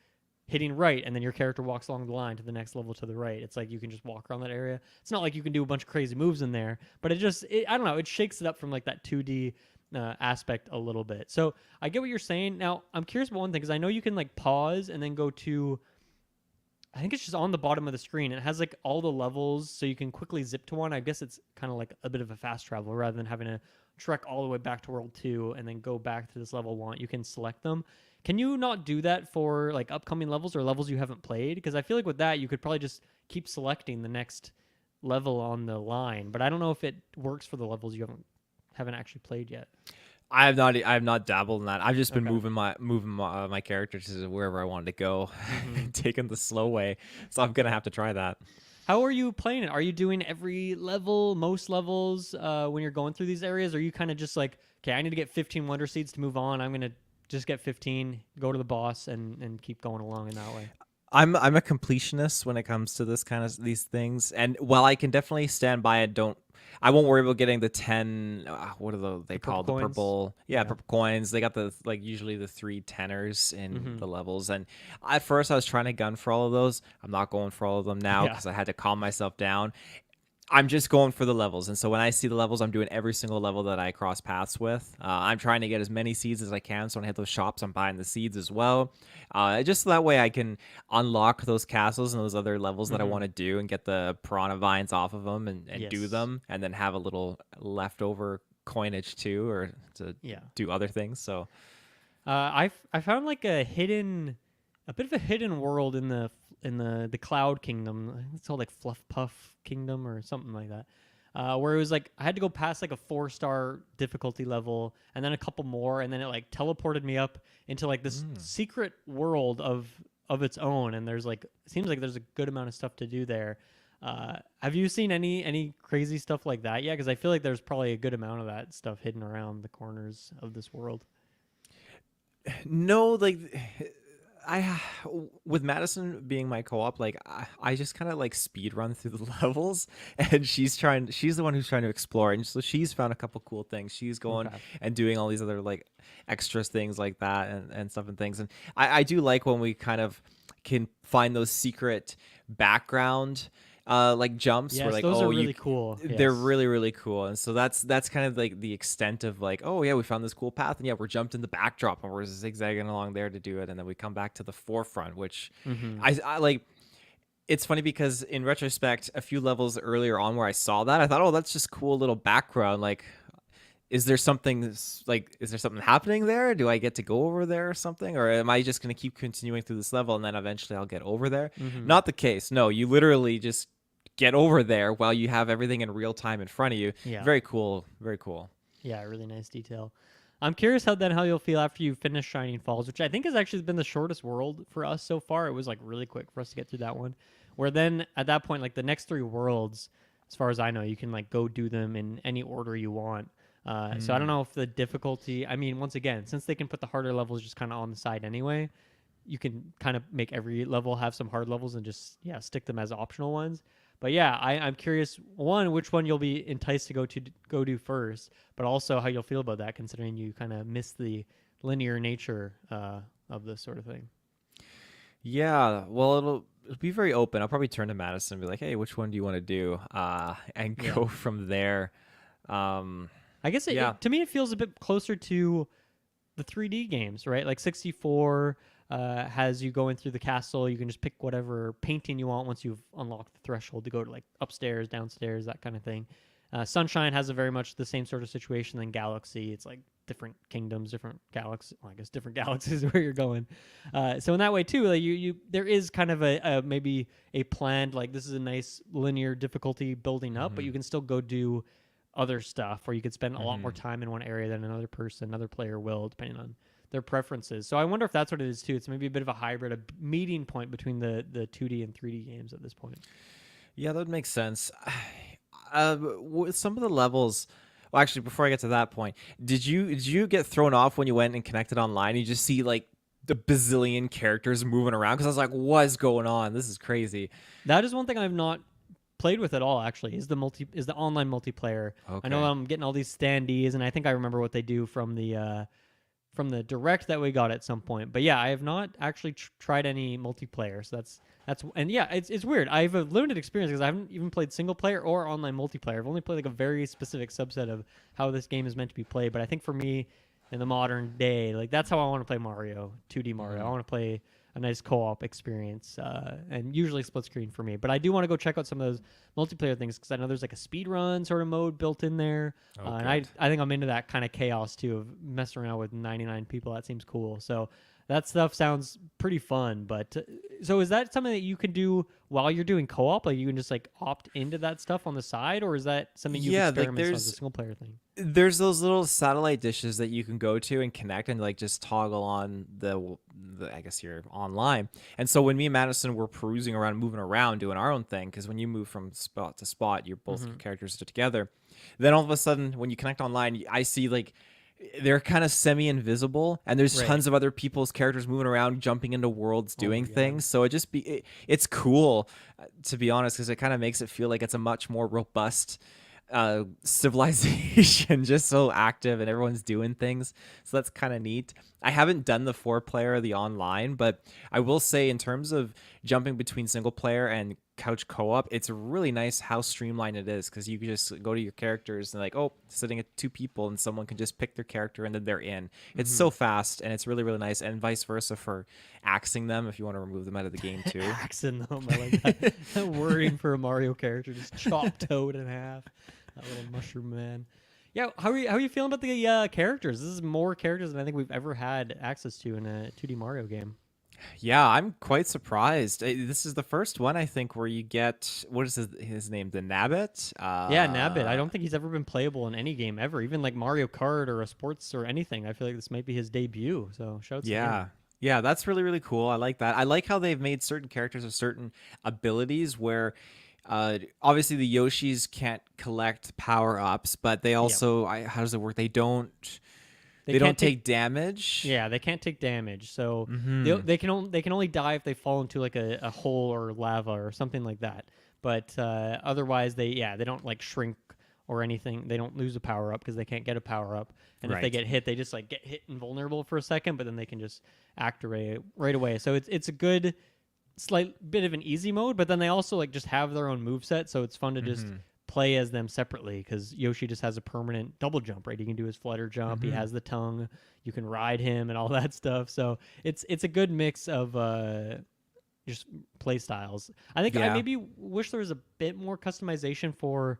hitting right and then your character walks along the line to the next level to the right. It's like you can just walk around that area. It's not like you can do a bunch of crazy moves in there, but I don't know, it shakes it up from like that 2D aspect a little bit. So I get what you're saying. Now I'm curious about one thing, because I know you can like pause and then go to, I think it's just on the bottom of the screen. It has like all the levels, so you can quickly zip to one. I guess it's kind of like a bit of a fast travel rather than having to trek all the way back to World 2 and then go back to this level 1. You can select them. Can you not do that for like upcoming levels or levels you haven't played? Because I feel like with that, you could probably just keep selecting the next level on the line. But I don't know if it works for the levels you haven't actually played yet. I have not dabbled in that. I've just been moving my character to wherever I wanted to go, taking the slow way. So I'm gonna have to try that. How are you playing it? Are you doing every level, most levels, when you're going through these areas? Or are you kind of just like, okay, I need to get 15 Wonder Seeds to move on. I'm gonna just get 15, go to the boss, and keep going along in that way? I'm a completionist when it comes to these things, and while I can definitely stand by it, I won't worry about getting the 10. What are they called? The purple, purple coins. They got the usually the 3 tenors in the levels, and at first I was trying to gun for all of those. I'm not going for all of them now because I had to calm myself down. I'm just going for the levels, and so when I see the levels, I'm doing every single level that I cross paths with. I'm trying to get as many seeds as I can, so when I hit those shops, I'm buying the seeds as well. Just so that way I can unlock those castles and those other levels that I want to do and get the piranha vines off of them and do them, and then have a little leftover coinage too, or to do other things. So I found like a bit of a hidden world in the Cloud Kingdom. It's called like Fluff Puff Kingdom or something like that, where it was like I had to go past like a 4-star difficulty level and then a couple more, and then it like teleported me up into like this secret world of its own. And there's like, it seems like there's a good amount of stuff to do there. Have you seen any crazy stuff like that yet? Because I feel like there's probably a good amount of that stuff hidden around the corners of this world. No, like I with Madison being my co-op, like I just kind of like speed run through the levels, and she's the one who's trying to explore, and so she's found a couple cool things. She's going Okay. and doing all these other like extras things like that and stuff and things. And I do like when we kind of can find those secret background like jumps where Yes, like, those are oh, really cool. they're Yes. really really cool. And so that's kind of like the extent of like, oh yeah, we found this cool path, and yeah, we're jumped in the backdrop and we're zigzagging along there to do it, and then we come back to the forefront, which Mm-hmm. I like. It's funny because in retrospect, a few levels earlier on where I saw that, I thought, oh, that's just cool little background. Like, is there something happening there? Do I get to go over there or something? Or am I just going to keep continuing through this level and then eventually I'll get over there? Mm-hmm. Not the case. No, you literally just get over there while you have everything in real time in front of you. Yeah. Very cool. Very cool. Yeah, really nice detail. I'm curious how you'll feel after you finish Shining Falls, which I think has actually been the shortest world for us so far. It was like really quick for us to get through that one. Where then at that point, like the next three worlds, as far as I know, you can like go do them in any order you want. So I don't know if the difficulty. I mean, once again, since they can put the harder levels just kind of on the side anyway, you can kind of make every level have some hard levels and just stick them as optional ones. But yeah, I'm curious one which one you'll be enticed to go do first, but also how you'll feel about that considering you kind of miss the linear nature of this sort of thing. Yeah, well, it'll be very open. I'll probably turn to Madison and be like, "Hey, which one do you want to do?" And Yeah, go from there. Um, I guess yeah. to me it feels a bit closer to the 3D games, right? Like 64 has you going through the castle. You can just pick whatever painting you want once you've unlocked the threshold to go to like upstairs, downstairs, that kind of thing. Sunshine has a very much the same sort of situation than Galaxy. It's like different kingdoms, different galaxies. Well, I guess different galaxies where you're going. So in that way too, like you there is kind of a maybe a planned like this is a nice linear difficulty building up, but Mhm. you can still go do other stuff, or you could spend a lot more Mhm. time in one area than another player will, depending on their preferences. So I wonder if that's what it is too. It's maybe a bit of a hybrid, a meeting point between the 2D and 3D games at this point. Yeah, that would make sense. With some of the levels, well, actually, before I get to that point, did you get thrown off when you went and connected online? You just see like the bazillion characters moving around because I was like, "What is going on? This is crazy." That is one thing I've not played with at all. Actually, is the online multiplayer. I know Okay. I'm getting all these standees, and I think I remember what they do from the direct that we got at some point. But yeah, I have not actually tried any multiplayer. So that's and yeah, it's weird. I have a limited experience because I haven't even played single player or online multiplayer. I've only played like a very specific subset of how this game is meant to be played. But I think for me, in the modern day, like that's how I want to play Mario, 2D Mario. I Mhm. want to play a nice co-op experience, and usually split screen for me. But I do want to go check out some of those multiplayer things because I know there's like a speed run sort of mode built in there, Oh, and good. I think I'm into that kind of chaos too of messing around with 99 people. That seems cool. So that stuff sounds pretty fun. But so is that something that you can do while you're doing co-op? Like you can just like opt into that stuff on the side, or is that something you've Yeah, like experimented as a single player thing? there's those little satellite dishes that you can go to and connect and like just toggle on the I guess you're online. And so when me and Madison were perusing around, moving around, doing our own thing, because when you move from spot to spot, your both Mm-hmm. characters are together. Then all of a sudden, when you connect online, I see like they're kind of semi-invisible, and there's Right. tons of other people's characters moving around, jumping into worlds, Oh my doing god. things. So it's cool, to be honest, because it kind of makes it feel like it's a much more robust civilization, just so active and everyone's doing things. So that's kind of neat. I haven't done the 4 player, the online, but I will say in terms of jumping between single player and couch co-op, it's really nice how streamlined it is, because you can just go to your characters and like, oh, sitting at 2 people, and someone can just pick their character and then they're in. It's Mm-hmm. so fast, and it's really really nice, and vice versa for axing them if you want to remove them out of the game too. Axing them. I like that. That wording for a Mario character, just chop Toad in half. That little mushroom man. Yeah, how are you feeling about the characters? This is more characters than I think we've ever had access to in a 2D Mario game. Yeah, I'm quite surprised. This is the first one I think where you get, what is his name, the Nabbit? Yeah, Nabbit. I don't think he's ever been playable in any game ever, even like Mario Kart or a sports or anything. I feel like this might be his debut. So shouts to him. Yeah. Yeah, that's really really cool. I like that. I like how they've made certain characters with certain abilities where Obviously the Yoshis can't collect power ups, but they Yep. also how does it work? They They don't can't take take. damage. Yeah, they can't take damage. So Mm-hmm. they can only die if they fall into like a hole or lava or something like that. But otherwise, they don't like shrink or anything. They don't lose a power up because they can't get a power up. And if they Right. get hit, they just like get hit invulnerable for a second, but then they can just act right away. So it's a good slight bit of an easy mode, but then they also like just have their own move set, so it's fun to just Mm-hmm. play as them separately because Yoshi just has a permanent double jump, right? He can do his flutter jump, he Mm-hmm. has the tongue, you can ride him and all that stuff. So it's a good mix of just play styles. I think I Yeah. maybe wish there was a bit more customization for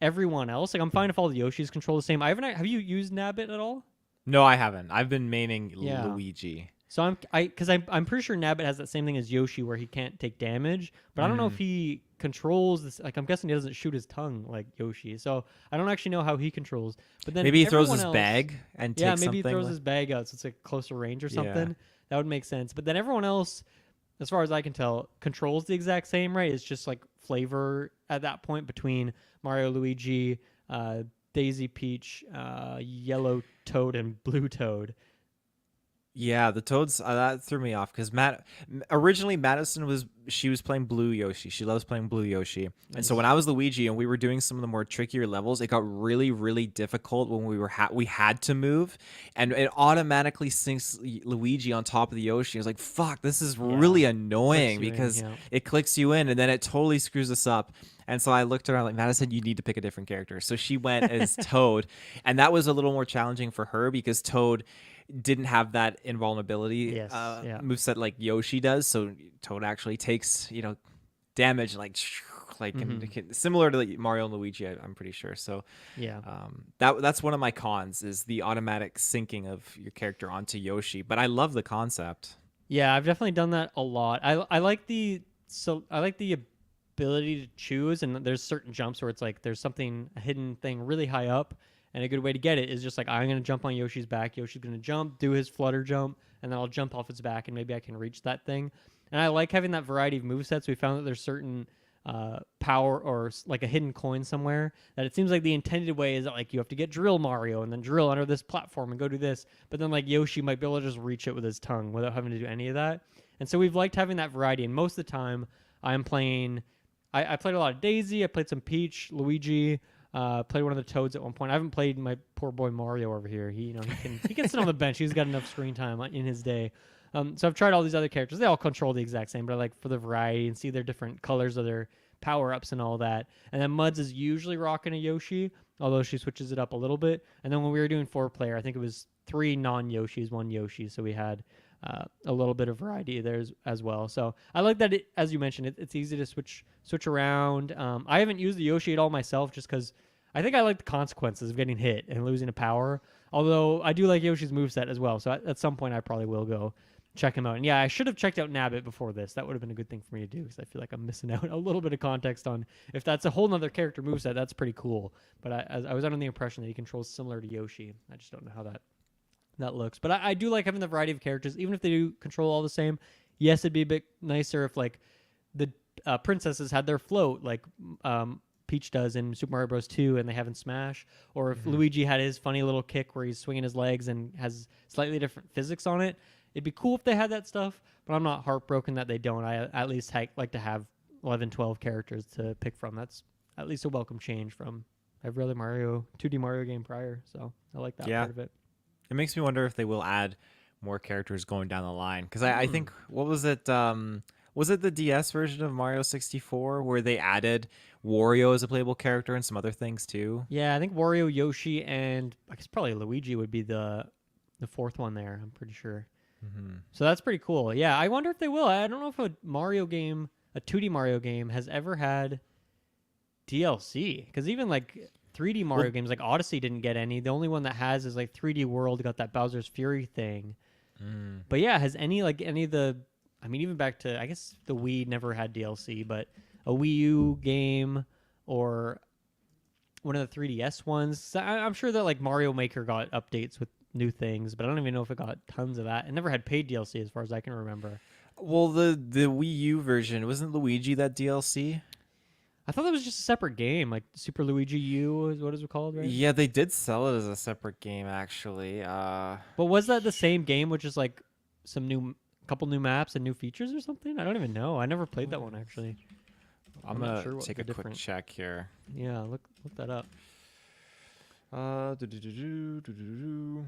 everyone else. Like I'm fine if all the Yoshis control the same. I haven't have you used Nabbit at all? No, I haven't. I've been maining Yeah. Luigi. So I'm pretty sure Nabbit has that same thing as Yoshi where he can't take damage, but I don't know if Mm. he controls this. Like I'm guessing he doesn't shoot his tongue like Yoshi, so I don't actually know how he controls. But then Maybe he throws everyone his else, bag and yeah, takes maybe he something. throws his bag out so it's like closer range or Yeah. something. That would make sense. But then everyone else, as far as I can tell, controls the exact same, right? It's just like flavor at that point between Mario, Luigi, Daisy, Peach, Yellow Toad, and Blue Toad. Yeah, the Toads that threw me off because originally Madison was playing Blue Yoshi. She loves playing Blue Yoshi, and so when Nice. I was Luigi and we were doing some of the more trickier levels, it got really difficult when we had to move, and it automatically sinks Luigi on top of the Yoshi. I was like, "Fuck, this is Yeah. really Clicks annoying," you in, because yeah. it clicks you in, and then it totally screws us up. And so I looked around like Madison, you need to pick a different character. So she went as Toad, and that was a little more challenging for her because Toad didn't have that invulnerability Yes. Yeah. moveset like Yoshi does. So Toad actually takes damage like Mm-hmm. similar to like Mario and Luigi. I'm pretty sure. So Yeah. that's one of my cons is the automatic syncing of your character onto Yoshi. But I love the concept. Yeah, I've definitely done that a lot. I like I like the ability to choose, and there's certain jumps where it's like there's something a hidden thing really high up, and a good way to get it is just like I'm gonna jump on Yoshi's back. Yoshi's gonna jump, do his flutter jump, and then I'll jump off its back, and maybe I can reach that thing. And I like having that variety of movesets. We found that there's certain power or like a hidden coin somewhere that it seems like the intended way is that like you have to get drill Mario and then drill under this platform and go do this, but then like Yoshi might be able to just reach it with his tongue without having to do any of that. And so we've liked having that variety, and most of the time I'm playing I played a lot of Daisy, I played some Peach, Luigi, played one of the Toads at one point. I haven't played my poor boy Mario over here. He can sit on the bench. He's got enough screen time in his day. So I've tried all these other characters. They all control the exact same, but I like for the variety and see their different colors of their power ups and all that. And then Muds is usually rocking a Yoshi, although she switches it up a little bit. And then when we were doing 4 player, I think it was 3 non Yoshis, 1 Yoshi. So we had a little bit of variety there as well. So I like that. As you mentioned, it's easy to switch around. I haven't used the Yoshi at all myself, just because I think I like the consequences of getting hit and losing a power. Although I do like Yoshi's moveset as well. So at some point I probably will go check him out. And yeah, I should have checked out Nabbit before this. That would have been a good thing for me to do because I feel like I'm missing out a little bit of context on if that's a whole nother character moveset. That's pretty cool. But I was under the impression that he controls similar to Yoshi. I just don't know how that looks. But I do like having the variety of characters, even if they do control all the same. Yes, it'd be a bit nicer if like the princesses had their float, like Peach does in Super Mario Bros. 2, and they have in Smash, or if Mm-hmm. Luigi had his funny little kick where he's swinging his legs and has slightly different physics on it. It'd be cool if they had that stuff, but I'm not heartbroken that they don't. I at least like to have 11, 12 characters to pick from. That's at least a welcome change from every other 2D Mario game prior. So I like that Yeah, part of it. it makes me wonder if they will add more characters going down the line. Because I Hmm. think what was it? Was it the DS version of Mario 64 where they added Wario as a playable character and some other things too? Yeah, I think Wario, Yoshi, and I guess probably Luigi would be the fourth one there. I'm pretty sure. Mm-hmm. So that's pretty cool. Yeah, I wonder if they will. I don't know if a Mario game, a 2D Mario game, has ever had DLC because even like 3D Mario Well, games like Odyssey didn't get any. The only one that has is like 3D World got that Bowser's Fury thing. mm, But yeah, has any of the I mean even back to I guess the Wii never had DLC, but a Wii U game or one of the 3DS ones. So I'm sure that like Mario Maker got updates with new things, but I don't even know if it got tons of that. It never had paid DLC as far as I can remember. well, the Wii U version wasn't Luigi that DLC. I thought that was just a separate game, like Super Luigi U is what is it called, right? Yeah, they did sell it as a separate game actually. But was that the same game, which is like some couple new maps and new features or something? I don't even know. I never played that one actually. I'm I'm not gonna sure what take the a quick different. check here. Yeah, look that up. Do-do-do-do.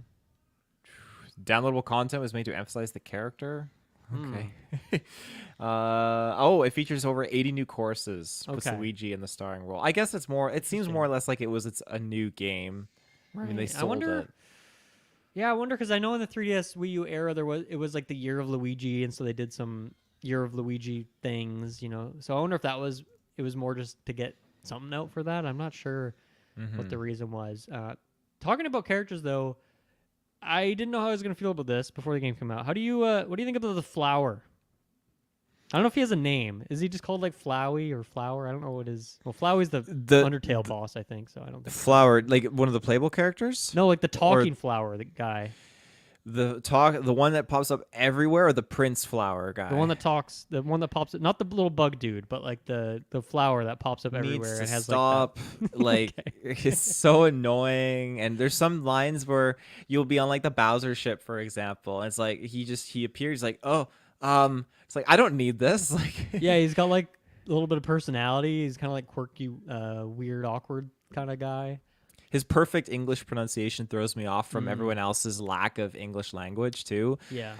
Downloadable content was made to emphasize the character. Hmm. Okay. Oh, it features over 80 new courses. Puts Okay. Luigi in the starring role. I guess it's more. It seems more Interesting. or less like it's a new game. I mean, they Right. I sold wonder. it. Yeah, I wonder because I know in the 3DS Wii U era it was like the year of Luigi, and so they did some year of Luigi things, you know. So I wonder if it was more just to get something out for that. I'm not sure what Hmm. the reason was. Talking about characters though, I didn't know how I was gonna feel about this before the game came out. What do you think about the flower? I don't know if he has a name. Is he just called like Flowey or Flower? I don't know what his. Well, Flowey's the The, Undertale boss, I think. So I don't the think it's him. flower, like one of the playable characters, No, like the or talking flower, the guy, the one that pops up everywhere, or the Prince Flower the one guy. that talks, the one that pops up, not the little bug dude, but like the flower that pops up Needs everywhere to and has like that. stop. Like Okay. it's so annoying. And there's some lines where you'll be on like the Bowser ship, for example. And it's like he appears like, oh, it's like I don't need this. Like Yeah, he's got like a little bit of personality. He's kind of like quirky, weird, awkward kind of guy. his perfect English pronunciation throws me off from Mm, everyone else's lack of English language too. yeah.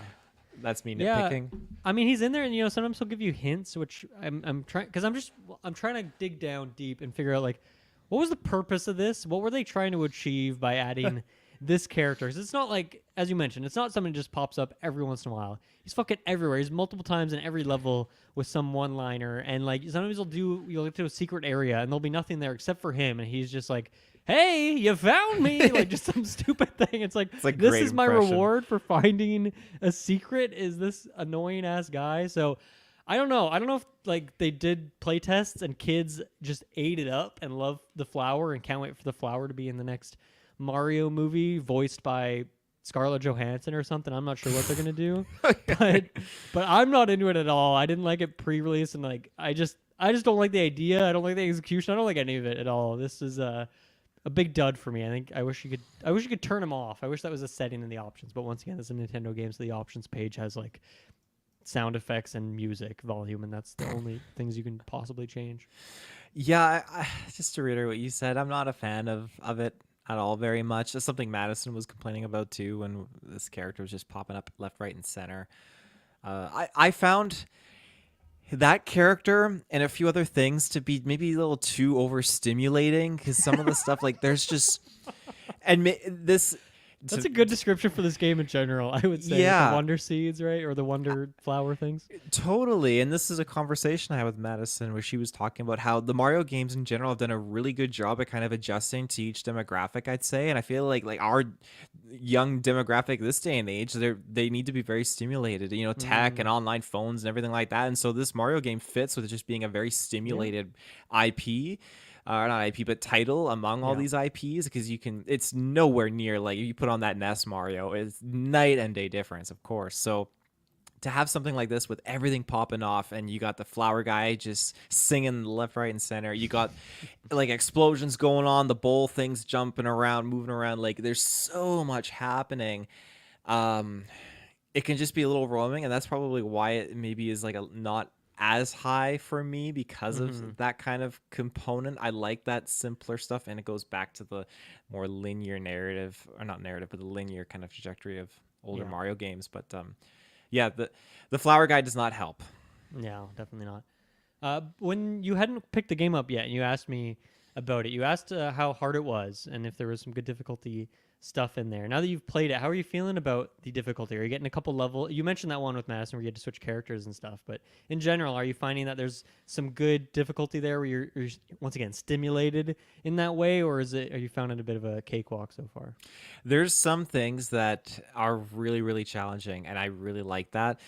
That's me Yeah, nitpicking. I mean he's in there, and you know sometimes he'll give you hints, which I'm trying because I'm trying to dig down deep and figure out like what was the purpose of this? What were they trying to achieve by adding this character? 'Cause it's not like, as you mentioned, it's not something that just pops up every once in a while. He's fucking everywhere. He's multiple times in every level with some one-liner, and like sometimes you'll get to a secret area and there'll be nothing there except for him, and he's just like, "Hey, you found me!" Like just some stupid thing. It's like a this great is my impression. reward for finding a secret. Is this annoying ass guy? So I don't know. I don't know if like they did play tests and kids just ate it up and love the flower and can't wait for the flower to be in the next Mario movie voiced by Scarlett Johansson or something. I'm not sure what they're gonna do, but I'm not into it at all. I didn't like it pre-release, and like I just don't like the idea. I don't like the execution. I don't like any of it at all. This is a big dud for me. I think I wish you could turn them off. I wish that was a setting in the options. But once again, it's a Nintendo game, so the options page has like sound effects and music volume, and that's the only things you can possibly change. Yeah, just to reiterate what you said, I'm not a fan of it at all very much. That's something Madison was complaining about too when this character was just popping up left, right, and center. I found that character and a few other things to be maybe a little too overstimulating because some of the stuff like there's just and this That's to, a good description for this game in general, I would say. With yeah. the wonder seeds, right? Or the wonder flower things. Totally. And this is a conversation I had with Madison where she was talking about how the Mario games in general have done a really good job at kind of adjusting to each demographic, I'd say. And I feel like our young demographic this day and age, they need to be very stimulated, you know, tech and online phones and everything like that. And so this Mario game fits with just being a very stimulated IP. Not IP, but title among all Yeah. these IPs because it's nowhere near like if you put on that NES Mario, it's night and day difference, of course. So to have something like this with everything popping off and you got the flower guy just singing left, right, and center, you got like explosions going on, the bowl things jumping around, moving around, like there's so much happening. It can just be a little overwhelming, and that's probably why it maybe is like a not as high for me because of that kind of component. I like that simpler stuff, and it goes back to the more linear narrative, or not narrative, but the linear kind of trajectory of older Yeah. Mario games. But yeah, the flower guy does not help. No, definitely not. When you hadn't picked the game up yet, and you asked me about it, you asked how hard it was and if there was some good difficulty stuff in there. Now that you've played it, how are you feeling about the difficulty? Are you getting a couple level? You mentioned that one with Madison where you had to switch characters and stuff, but in general, are you finding that there's some good difficulty there where you're once again stimulated in that way, or are you found it a bit of a cakewalk so far? There's some things that are really, really challenging, and I really like that.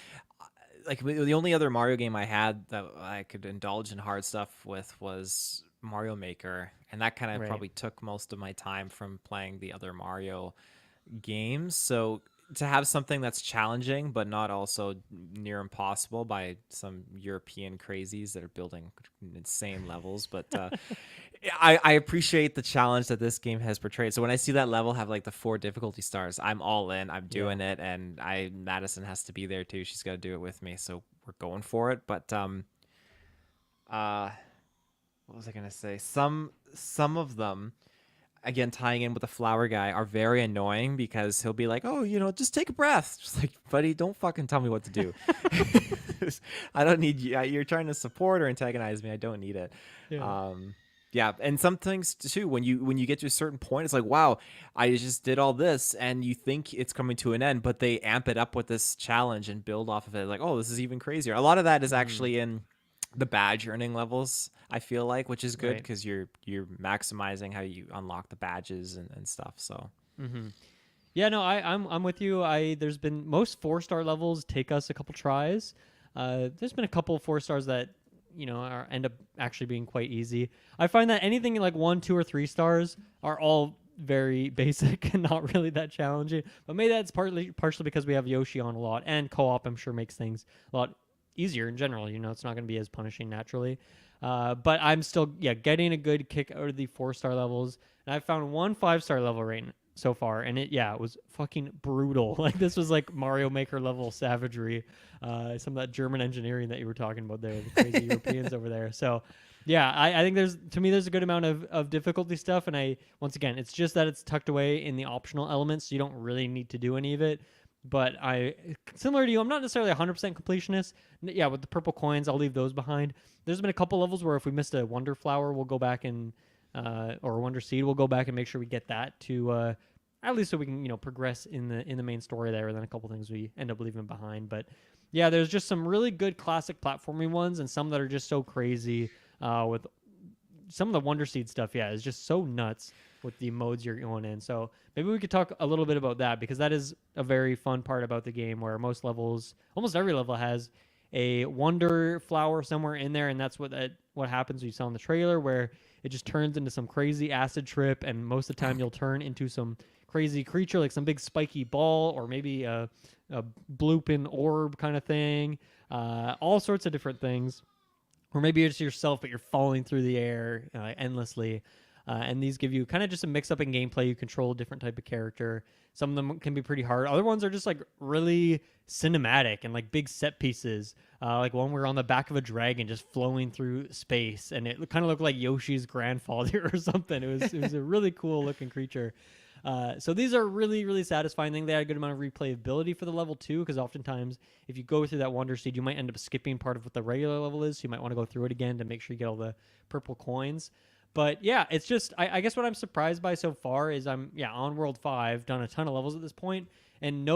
Like the only other Mario game I had that I could indulge in hard stuff with was Mario Maker, and that kind of Right. probably took most of my time from playing the other Mario games. So to have something that's challenging but not also near impossible by some European crazies that are building insane levels. But I appreciate the challenge that this game has portrayed. So when I see that level have like the 4 difficulty stars, I'm all in. I'm Yeah. doing it, and I Madison has to be there too. She's got to do it with me, so we're going for it. But uh, what was I gonna say? Some of them, again tying in with the flower guy, are very annoying because he'll be like, "Oh, just take a breath." Just like, buddy, don't fucking tell me what to do. I don't need you. You're trying to support or antagonize me. I don't need it. Yeah. Yeah, and some things too. When you get to a certain point, it's like, wow, I just did all this, and you think it's coming to an end, but they amp it up with this challenge and build off of it. Like, oh, this is even crazier. A lot of that is Mhm. actually in the badge earning levels, I feel like, which is good Right. because you're maximizing how you unlock the badges and stuff. So Mm-hmm. Yeah, no, I'm with you. There's been most 4-star levels take us a couple tries. There's been a couple 4 stars that end up actually being quite easy. I find that anything like 1, 2, or 3 stars are all very basic and not really that challenging. But maybe that's partially because we have Yoshi on a lot, and co-op I'm sure makes things a lot easier in general. It's not going to be as punishing naturally. But I'm still getting a good kick out of the 4-star levels, and I found one 5-star level right so far, and it was fucking brutal. Like this was like Mario Maker level savagery. Some of that German engineering that you were talking about there, the crazy Europeans over there. So yeah, I think there's a good amount of difficulty stuff, and once again, it's just that it's tucked away in the optional elements, so you don't really need to do any of it. But similar to you, I'm not necessarily 100% completionist. Yeah, with the purple coins, I'll leave those behind. There's been a couple levels where if we missed a Wonder Flower, we'll go back and or a Wonder Seed, we'll go back and make sure we get that to at least so we can progress in the main story there. And then a couple things we end up leaving behind. But yeah, there's just some really good classic platforming ones, and some that are just so crazy with some of the Wonder Seed stuff. Yeah, is just so nuts with the modes you're going in. So maybe we could talk a little bit about that, because that is a very fun part about the game, where most levels, almost every level, has a Wonder Flower somewhere in there, and that's what happens. You saw in the trailer, where it just turns into some crazy acid trip, and most of the time you'll turn into some crazy creature, like some big spiky ball, or maybe a blooping orb kind of thing. All sorts of different things. Or maybe it's yourself, but you're falling through the air endlessly. And these give you kind of just a mix up in gameplay. You control a different type of character. Some of them can be pretty hard. Other ones are just like really cinematic and like big set pieces. Like one where we're on the back of a dragon just flowing through space, and it kind of looked like Yoshi's grandfather or something. It was a really cool looking creature. So these are really, really satisfying. I think they had a good amount of replayability for the level too, because oftentimes if you go through that Wonder Seed, you might end up skipping part of what the regular level is. So you might want to go through it again to make sure you get all the purple coins. But yeah, it's just I guess what I'm surprised by so far is I'm on World 5, done a ton of levels at this point, and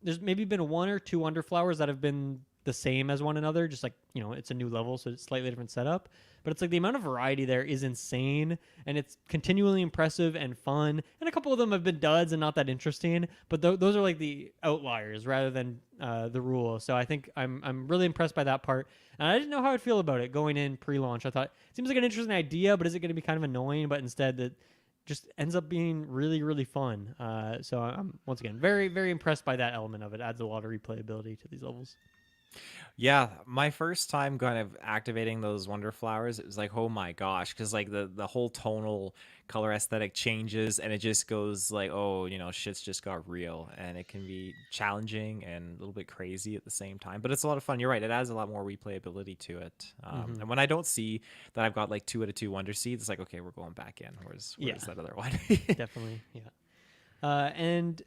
there's maybe been 1 or 2 Wonder Flowers that have been the same as one another, just like it's a new level, so it's slightly different setup. But it's like the amount of variety there is insane, and it's continually impressive and fun. And a couple of them have been duds and not that interesting, but those are like the outliers rather than the rule. So I think I'm really impressed by that part. And I didn't know how I'd feel about it going in pre-launch. I thought it seems like an interesting idea, but is it going to be kind of annoying? But instead, that just ends up being really, really fun. So I'm once again very, very impressed by that element of it. Adds a lot of replayability to these levels. yeah, my first time kind of activating those wonder flowers, it was like, oh my gosh, because like the whole tonal color aesthetic changes, and it just goes like, oh, shit's just got real, and it can be challenging and a little bit crazy at the same time, but it's a lot of fun. You're right, it adds a lot more replayability to it. Mm-hmm. And when I don't see that I've got like 2 out of 2 wonder seeds, it's like, okay, we're going back in. Where's Yeah, that other one? definitely. Yeah. And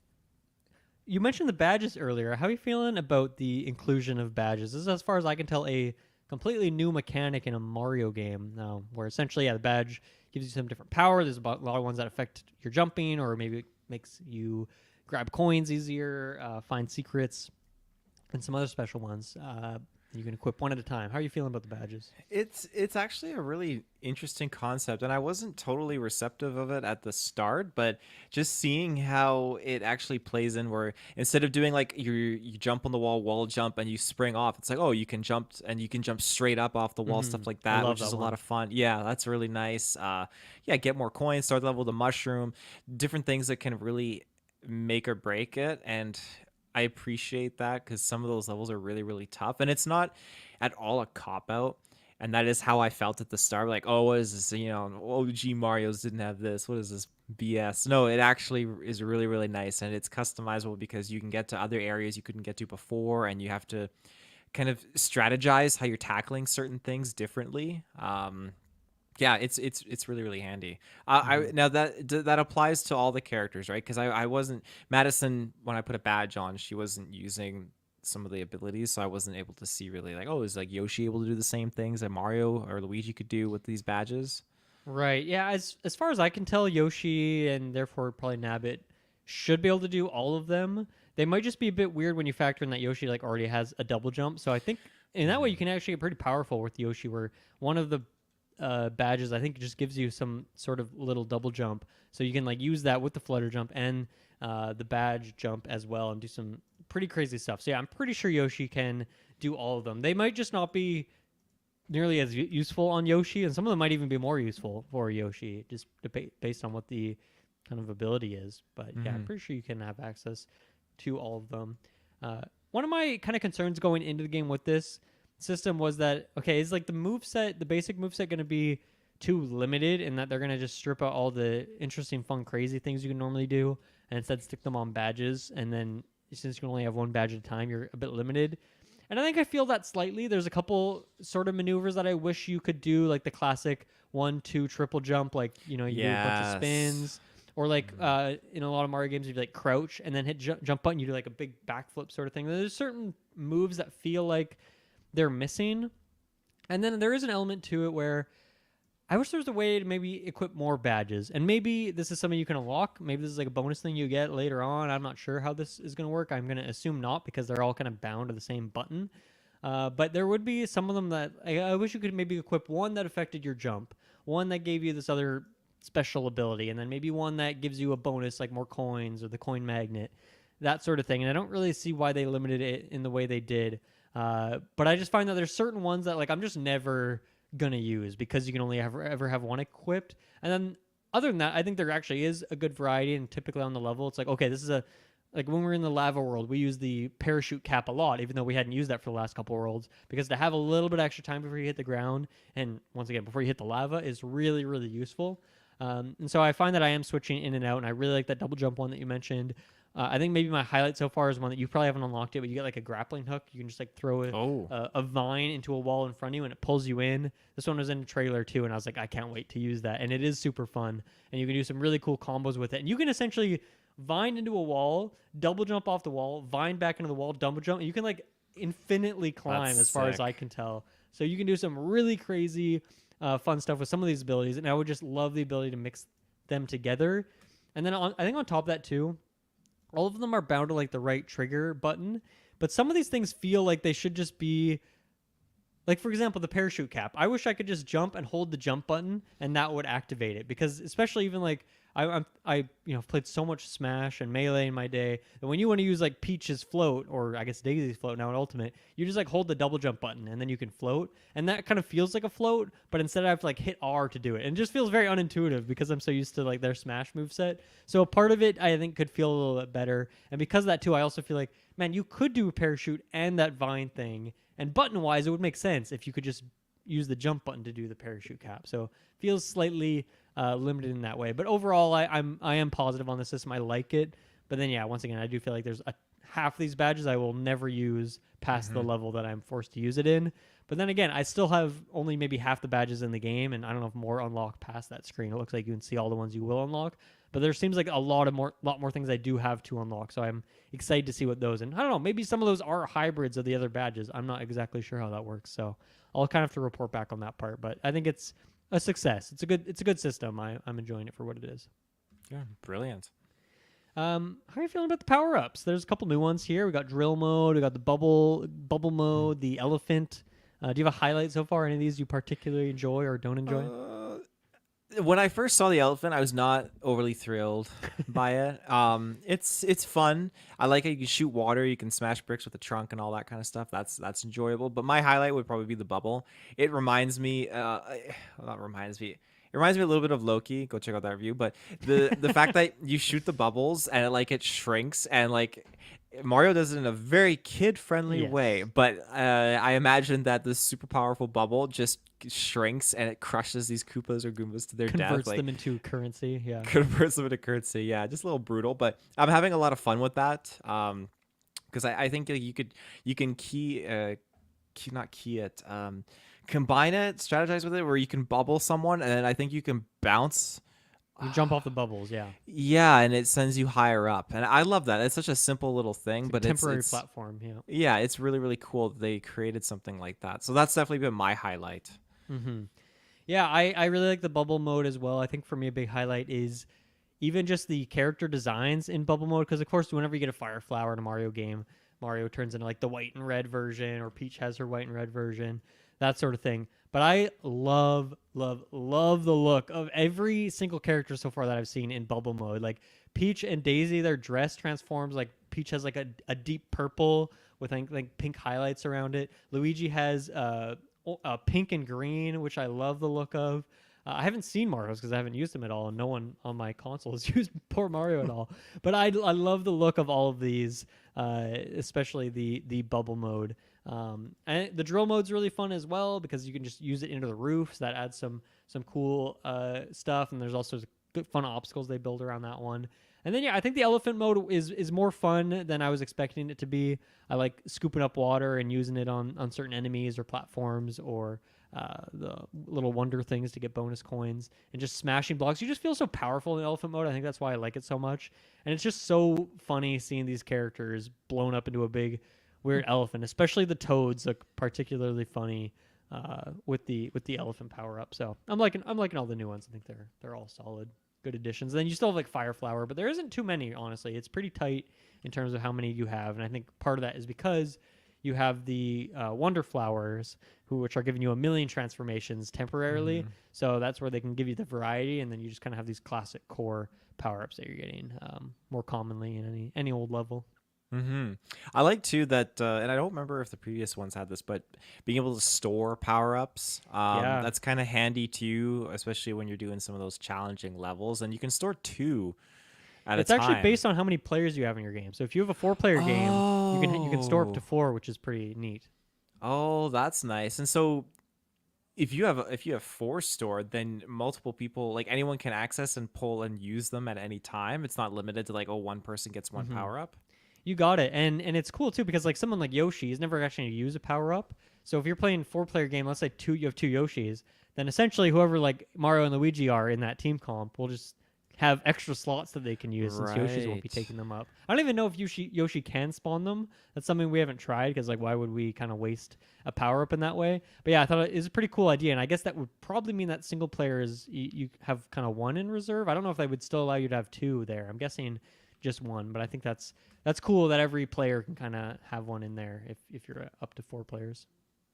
you mentioned the badges earlier. How are you feeling about the inclusion of badges? This is, as far as I can tell, a completely new mechanic in a Mario game now, where essentially, the badge gives you some different power. There's a lot of ones that affect your jumping, or maybe it makes you grab coins easier, find secrets, and some other special ones. You can equip one at a time. How are you feeling about the badges? It's actually a really interesting concept, and I wasn't totally receptive of it at the start, but just seeing how it actually plays in, where instead of doing like you jump on the wall jump, and you spring off, it's like, oh, you can jump, and you can jump straight up off the wall, stuff like I that, love which that is a lot one. of fun. Yeah, that's really nice. Yeah, get more coins, start the level with the mushroom, different things that can really make or break it, and I appreciate that because some of those levels are really, really tough, and it's not at all a cop out. And that is how I felt at the start. Like, oh, what is this? OG Mario's didn't have this. What is this BS? No, it actually is really, really nice, and it's customizable because you can get to other areas you couldn't get to before, and you have to kind of strategize how you're tackling certain things differently. Yeah, it's really, really handy. Hmm. I now that applies to all the characters, right? Because I wasn't Madison when I put a badge on, she wasn't using some of the abilities, so I wasn't able to see really like, oh, is like Yoshi able to do the same things that Mario or Luigi could do with these badges? Right. Yeah. As far as I can tell, Yoshi and therefore probably Nabbit should be able to do all of them. They might just be a bit weird when you factor in that Yoshi like already has a double jump. So I think in that way you Hmm. can actually get pretty powerful with Yoshi. Where one of the badges I think just gives you some sort of little double jump, so you can like use that with the flutter jump and the badge jump as well and do some pretty crazy stuff. So yeah, I'm pretty sure Yoshi can do all of them. They might just not be nearly as useful on Yoshi, and some of them might even be more useful for Yoshi, just based on what the kind of ability is. But yeah, I'm Hmm. pretty sure you can have access to all of them. One of my kind of concerns going into the game with this system was that okay, is like the move set, the basic move set, going to be too limited in that they're going to just strip out all the interesting, fun, crazy things you can normally do, and instead stick them on badges, and then since you can only have one badge at a time, you're a bit limited. And I think I feel that slightly. There's a couple sort of maneuvers that I wish you could do, like the classic 1, 2 triple jump, like you do a bunch of Yes. spins, or like Hmm. in a lot of Mario games you like crouch and then hit jump button, you do like a big backflip sort of thing. There's certain moves that feel like they're missing, and then there is an element to it where I wish there was a way to maybe equip more badges. And maybe this is something you can unlock. Maybe this is like a bonus thing you get later on. I'm not sure how this is going to work. I'm going to assume not because they're all kind of bound to the same button. But there would be some of them that I wish you could maybe equip one that affected your jump, one that gave you this other special ability, and then maybe one that gives you a bonus like more coins or the coin magnet, that sort of thing. And I don't really see why they limited it in the way they did. But I just find that there's certain ones that like I'm just never gonna use because you can only ever have one equipped. And then other than that, I think there actually is a good variety. And typically on the level, it's like okay, this is a like when we're in the lava world, we use the parachute cap a lot, even though we hadn't used that for the last couple of worlds, because to have a little bit extra time before you hit the ground, and once again before you hit the lava, is really really useful. And so I find that I am switching in and out, and I really like that double jump one that you mentioned. I think maybe my highlight so far is one that you probably haven't unlocked it, but you get like a grappling hook. You can just like throw Oh. a vine into a wall in front of you, and it pulls you in. This one was in the trailer too, and I was like, I can't wait to use that. And it is super fun, and you can do some really cool combos with it. And you can essentially vine into a wall, double jump off the wall, vine back into the wall, double jump. And you can like infinitely That's climb as far as I sick. can tell. So you can do some really crazy, fun stuff with some of these abilities. And I would just love the ability to mix them together. And then I think on top of that too, all of them are bound to like the right trigger button, but some of these things feel like they should just be like, for example, the parachute cap. I wish I could just jump and hold the jump button and that would activate it, because especially even like I played so much Smash and Melee in my day that when you want to use like Peach's float, or I guess Daisy's float now in Ultimate, you just like hold the double jump button and then you can float, and that kind of feels like a float, but instead I have to like hit R to do it, and it just feels very unintuitive because I'm so used to like their Smash moveset. So a part of it I think could feel a little bit better, and because of that too, I also feel like man, you could do a parachute and that vine thing, and button wise, it would make sense if you could just use the jump button to do the parachute cap. So feels slightly limited in that way. But overall, I am positive on the system. I like it. But then yeah, once again, I do feel like there's a half of these badges I will never use past the Hmm. level that I'm forced to use it in. But then again, I still have only maybe half the badges in the game, and I don't know if more unlock past that screen. It looks like you can see all the ones you will unlock, but there seems like a lot more things I do have to unlock. So I'm excited to see what those, and I don't know, maybe some of those are hybrids of the other badges. I'm not exactly sure how that works, so I'll kind of have to report back on that part. But I think it's a success. It's a good system. I'm enjoying it for what it is. Yeah, brilliant. How are you feeling about the power ups? There's a couple new ones here. We got drill mode. We got the bubble mode. The elephant. Do you have a highlight so far? Any of these you particularly enjoy or don't enjoy? Uh, when I first saw the elephant, I was not overly thrilled by it. It's fun. I like how you can shoot water, you can smash bricks with the trunk and all that kind of stuff. That's enjoyable. But my highlight would probably be the bubble. It reminds me, well, not reminds me. It reminds me a little bit of Loki. Go check out that review. But the fact that you shoot the bubbles and it shrinks, and like Mario does it in a very kid friendly way. Yes. But I imagine that this super powerful bubble just shrinks and it crushes these Koopas or Goombas to their death. Converts Like them into currency. Yeah. converts them into currency. Yeah, just a little brutal. But I'm having a lot of fun with that. Because I think like, you can not key it. Combine it, strategize with it, where you can bubble someone, and then I think you can bounce. You jump off the bubbles. Yeah. Yeah, and it sends you higher up, and I love that. It's such a simple little thing, It's like but a temporary it's platform. Yeah. yeah, it's really really cool that they created something like that. So that's definitely been my highlight. Mm-hmm. Yeah, I really like the bubble mode as well. I think for me a big highlight is even just the character designs in bubble mode, because of course whenever you get a fire flower in a Mario game, Mario turns into like the white and red version, or Peach has her white and red version, that sort of thing. But I love love the look of every single character so far that I've seen in bubble mode. Like Peach and Daisy, their dress transforms. Like Peach has like a deep purple with like pink highlights around it. Luigi has pink and green, which I love the look of. I haven't seen Mario's because I haven't used them at all, and no one on my console has used poor Mario at all. But I love the look of all of these, especially the bubble mode. And the drill mode's really fun as well because you can just use it into the roof. So that adds some cool stuff, and there's also good fun obstacles they build around that one. And then yeah, I think the elephant mode is more fun than I was expecting it to be. I like scooping up water and using it on certain enemies or platforms, or the little wonder things to get bonus coins, and just smashing blocks. You just feel so powerful in elephant mode. I think that's why I like it so much. And it's just so funny seeing these characters blown up into a big weird elephant, especially the toads look particularly funny with the elephant power up. So I'm liking all the new ones. I think they're all solid, good additions. Then you still have like Fire Flower, but there isn't too many, honestly. It's pretty tight in terms of how many you have, and I think part of that is because you have the Wonder Flowers, which are giving you 1,000,000 transformations temporarily. So that's where they can give you the variety, and then you just kind of have these classic core power-ups that you're getting more commonly in any old level. I like too that, and I don't remember if the previous ones had this, but being able to store power ups, Yeah. that's kind of handy too, especially when you're doing some of those challenging levels, and you can store two at a It's actually time. based on how many players you have in your game. So if you have a 4-player game, you can store up to 4, which is pretty neat. Oh, that's nice. And so if you have four stored, then multiple people, like anyone, can access and pull and use them at any time. It's not limited to like, oh, one person gets one Hmm. power up. You got it, and it's cool too because like someone like Yoshi is never actually going to use a power up. So if you're playing 4-player game, let's say you have two Yoshis, then essentially whoever like Mario and Luigi are in that team comp will just have extra slots that they can use since Yoshi's won't be Right. taking them up. I don't even know if Yoshi can spawn them. That's something we haven't tried because like why would we kind of waste a power up in that way? But yeah, I thought it was a pretty cool idea, and I guess that would probably mean that single player is you have kind of one in reserve. I don't know if they would still allow you to have two there. I'm guessing just one, but I think that's cool that every player can kind of have one in there if you're up to 4 players.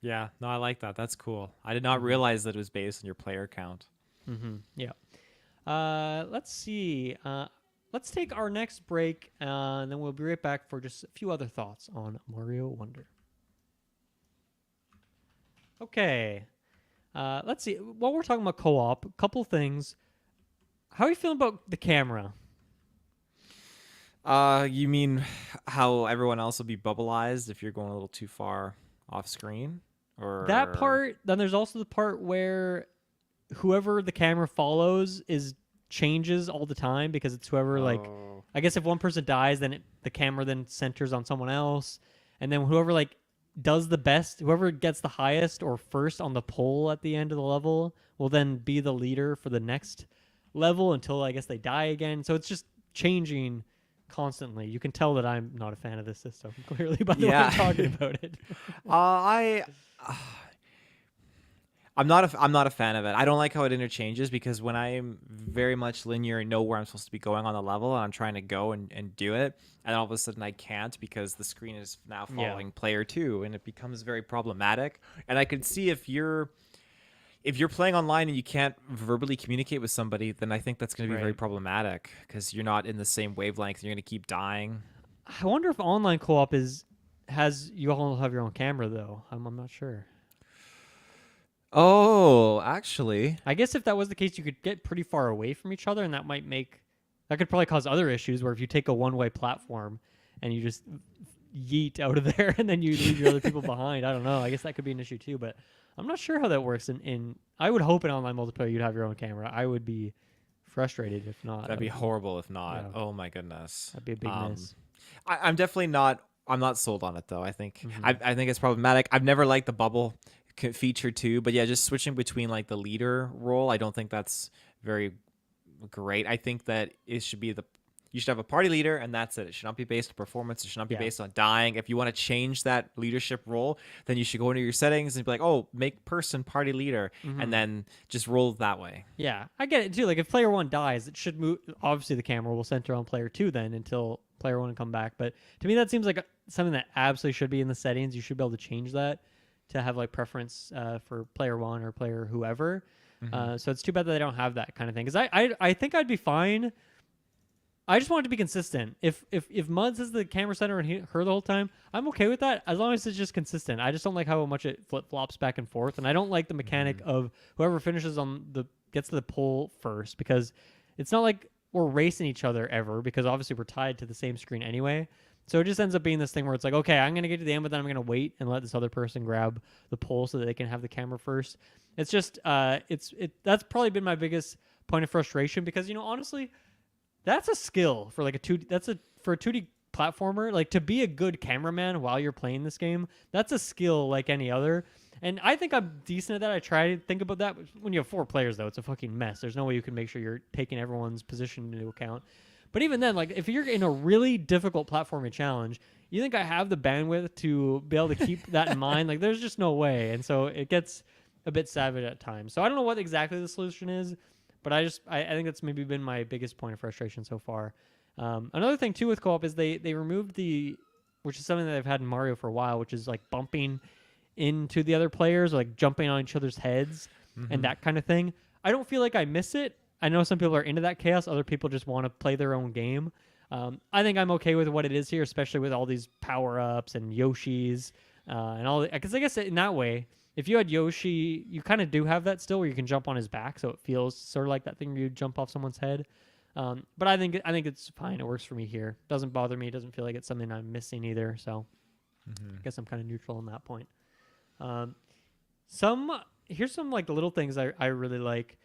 Yeah, no, I like that. That's cool. I did not Mm-hmm. realize that it was based on your player count. Yeah. Let's see. Let's take our next break, and then we'll be right back for just a few other thoughts on Mario Wonder. Okay. Let's see. While we're talking about co-op, a couple things. How are you feeling about the camera? You mean how everyone else will be bubbleized if you're going a little too far off screen? Or That part. Then there's also the part where whoever the camera follows changes all the time because it's whoever like. Oh. I guess if one person dies, then the camera then centers on someone else, and then whoever like does the best, whoever gets the highest or first on the poll at the end of the level will then be the leader for the next level until I guess they die again. So it's just changing constantly. You can tell that I'm not a fan of this system clearly by the way I'm talking about it. I I'm not a fan of it. I don't like how it interchanges because when I'm very much linear and know where I'm supposed to be going on the level and I'm trying to go and do it, and all of a sudden I can't because the screen is now following player 2 and it becomes very problematic. And I could see if you're playing online and you can't verbally communicate with somebody, then I think that's going to be very Right. problematic because you're not in the same wavelength. You're going to keep dying. I wonder if online co-op has you all have your own camera though. I'm not sure. Oh, actually, I guess if that was the case, you could get pretty far away from each other, and that could probably cause other issues. Where if you take a one-way platform and you just yeet out of there, and then you leave your other people behind, I don't know. I guess that could be an issue too, but I'm not sure how that works. In I would hope in online multiplayer you'd have your own camera. I would be frustrated if not. that'd be horrible if not. Yeah. Oh my goodness. That'd be a big miss. I'm definitely not. I'm not sold on it though. I think Mhm. I think it's problematic. I've never liked the bubble feature too, but yeah, just switching between like the leader role, I don't think that's very great. I think that it should be you should have a party leader and that's it. It should not be based on performance. It should not be Yeah. based on dying. If you want to change that leadership role, then you should go into your settings and be like, oh, make person party leader, Mhm. and then just roll that way. Yeah, I get it too. Like if player one dies, it should move. Obviously, the camera will center on player two then until player one come back. But to me, that seems like something that absolutely should be in the settings. You should be able to change that to have like preference for player one or player whoever. So it's too bad that they don't have that kind of thing. Because I think I'd be fine. I just want it to be consistent. If Muds is the camera center and her the whole time, I'm okay with that as long as it's just consistent. I just don't like how much it flip flops back and forth, and I don't like the mechanic of whoever finishes gets to the pole first, because it's not like we're racing each other ever, because obviously we're tied to the same screen anyway. So it just ends up being this thing where it's like, okay, I'm gonna get to the end, but then I'm gonna wait and let this other person grab the pole so that they can have the camera first. It's just that's probably been my biggest point of frustration, because honestly, that's a skill for like for a 2D platformer. Like, to be a good cameraman while you're playing this game, that's a skill like any other. And I think I'm decent at that. I try to think about that. When you have 4 players, though, it's a fucking mess. There's no way you can make sure you're taking everyone's position into account. But even then, like, if you're in a really difficult platforming challenge, you think I have the bandwidth to be able to keep that in mind? Like, there's just no way. And so it gets a bit savage at times. So I don't know what exactly the solution is, but I think that's maybe been my biggest point of frustration so far. Another thing too with co-op is they removed which is something that they've had in Mario for a while, which is like bumping into the other players, or like jumping on each other's heads and that kind of thing. I don't feel like I miss it. I know some people are into that chaos. Other people just want to play their own game. I think I'm okay with what it is here, especially with all these power-ups and Yoshis and all. Because I guess in that way, if you had Yoshi, you kind of do have that still, where you can jump on his back, so it feels sort of like that thing where you jump off someone's head. But I think it's fine. It works for me here. Doesn't bother me. It doesn't feel like it's something I'm missing either. So I guess I'm kind of neutral on that point. Here's some like little things I really like.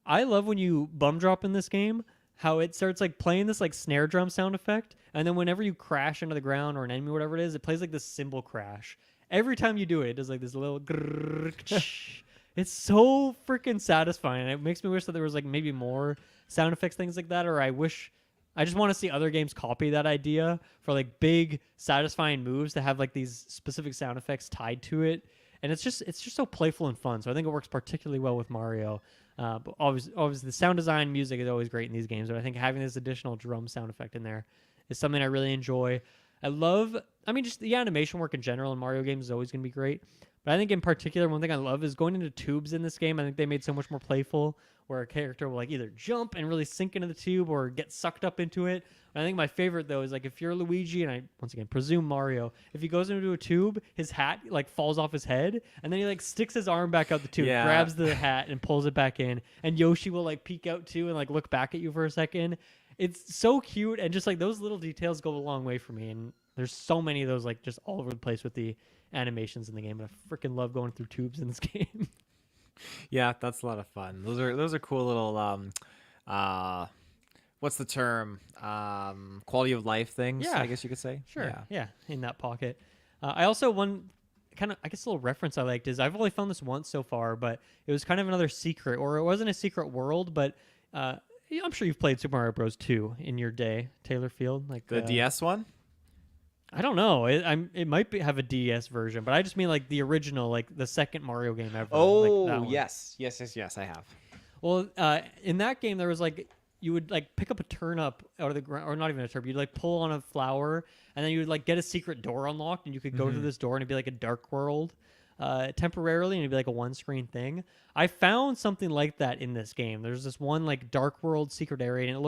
I love when you bum drop in this game, how it starts like playing this like snare drum sound effect, and then whenever you crash into the ground or an enemy, whatever it is, it plays like this cymbal crash. Every time you do it, it does like this little grrrr. It's so freaking satisfying. It makes me wish that there was like maybe more sound effects, things like that, or I just want to see other games copy that idea for like big satisfying moves to have like these specific sound effects tied to it. And it's just so playful and fun. So I think it works particularly well with Mario. But obviously the sound design, music is always great in these games, but I think having this additional drum sound effect in there is something I really enjoy. Just the animation work in general in Mario games is always going to be great. But I think in particular, one thing I love is going into tubes in this game. I think they made so much more playful, where a character will like either jump and really sink into the tube or get sucked up into it. And I think my favorite though is like if you're Luigi, and I once again presume Mario, if he goes into a tube, his hat like falls off his head, and then he like sticks his arm back out the tube, grabs the hat and pulls it back in, and Yoshi will like peek out too and like look back at you for a second. It's so cute, and just like those little details go a long way for me. And there's so many of those like just all over the place with the animations in the game. And I freaking love going through tubes in this game. Yeah, that's a lot of fun. Those are cool little what's the term? Quality of life things, Yeah. I guess you could say. Sure. Yeah, in that pocket. I also one kind of I guess a little reference I liked is I've only found this once so far, but it was kind of another secret, or it wasn't a secret world, but I'm sure you've played Super Mario Bros. 2 in your day, Taylor Field, like The DS one? I don't know. It might have a DS version, but I just mean like the original, like the second Mario game ever. Oh, like that one. yes, I have. Well, in that game, there was like you would like pick up a turnip out of the ground, or not even a turnip. You'd like pull on a flower, and then you would like get a secret door unlocked, and you could go through this door, and it'd be like a dark world temporarily, and it'd be like a one-screen thing. I found something like that in this game. There's this one like dark world secret area, and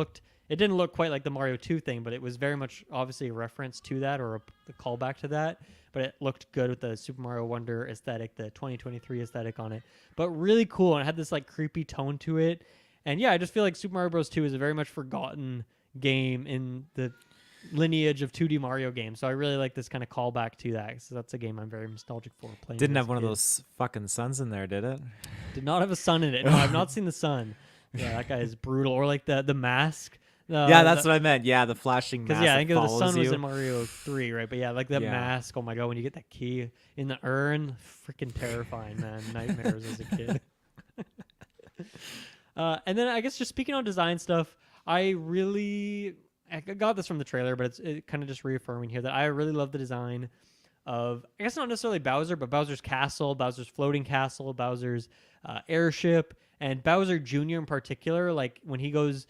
it didn't look quite like the Mario 2 thing, but it was very much obviously a reference to that, or a callback to that. but it looked good with the Super Mario Wonder aesthetic, the 2023 aesthetic on it. But really cool, and it had this like creepy tone to it. And yeah, I just feel like Super Mario Bros. 2 is a very much forgotten game in the lineage of 2D Mario games. So I really like this kind of callback to that. So that's a game I'm very nostalgic for playing. Didn't as have a one of kid. those fucking suns in there, did it? Did not have a sun in it. No, I've not seen the sun. Yeah, that guy is brutal. Or like the mask. Yeah, that's what I meant. Yeah, the flashing mask. Because yeah, I think the follows sun was you. in Mario 3, right? But yeah, like that Yeah. mask. Oh my god, when you get that key in the urn, freaking terrifying, man. Nightmares as a kid. And then I guess just speaking on design stuff, I got this from the trailer, but it kind of just reaffirming here that I really love the design of, I guess not necessarily Bowser, but Bowser's castle, Bowser's floating castle, Bowser's airship, and Bowser Jr. in particular. Like when he goes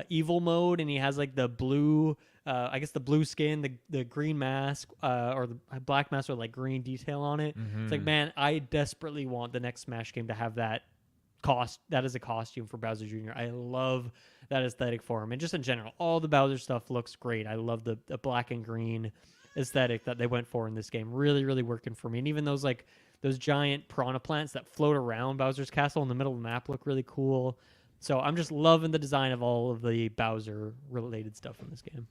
evil mode and he has like the blue, I guess the blue skin, the green mask, or the black mask with like green detail on it. It's like, man, I desperately want the next Smash game to have that as a costume for Bowser Jr. I love that aesthetic for him, and just in general, all the Bowser stuff looks great. I love the black and green aesthetic that they went for in this game. Really, really working for me. And even those giant piranha plants that float around Bowser's castle in the middle of the map look really cool. So I'm just loving the design of all of the Bowser related stuff in this game.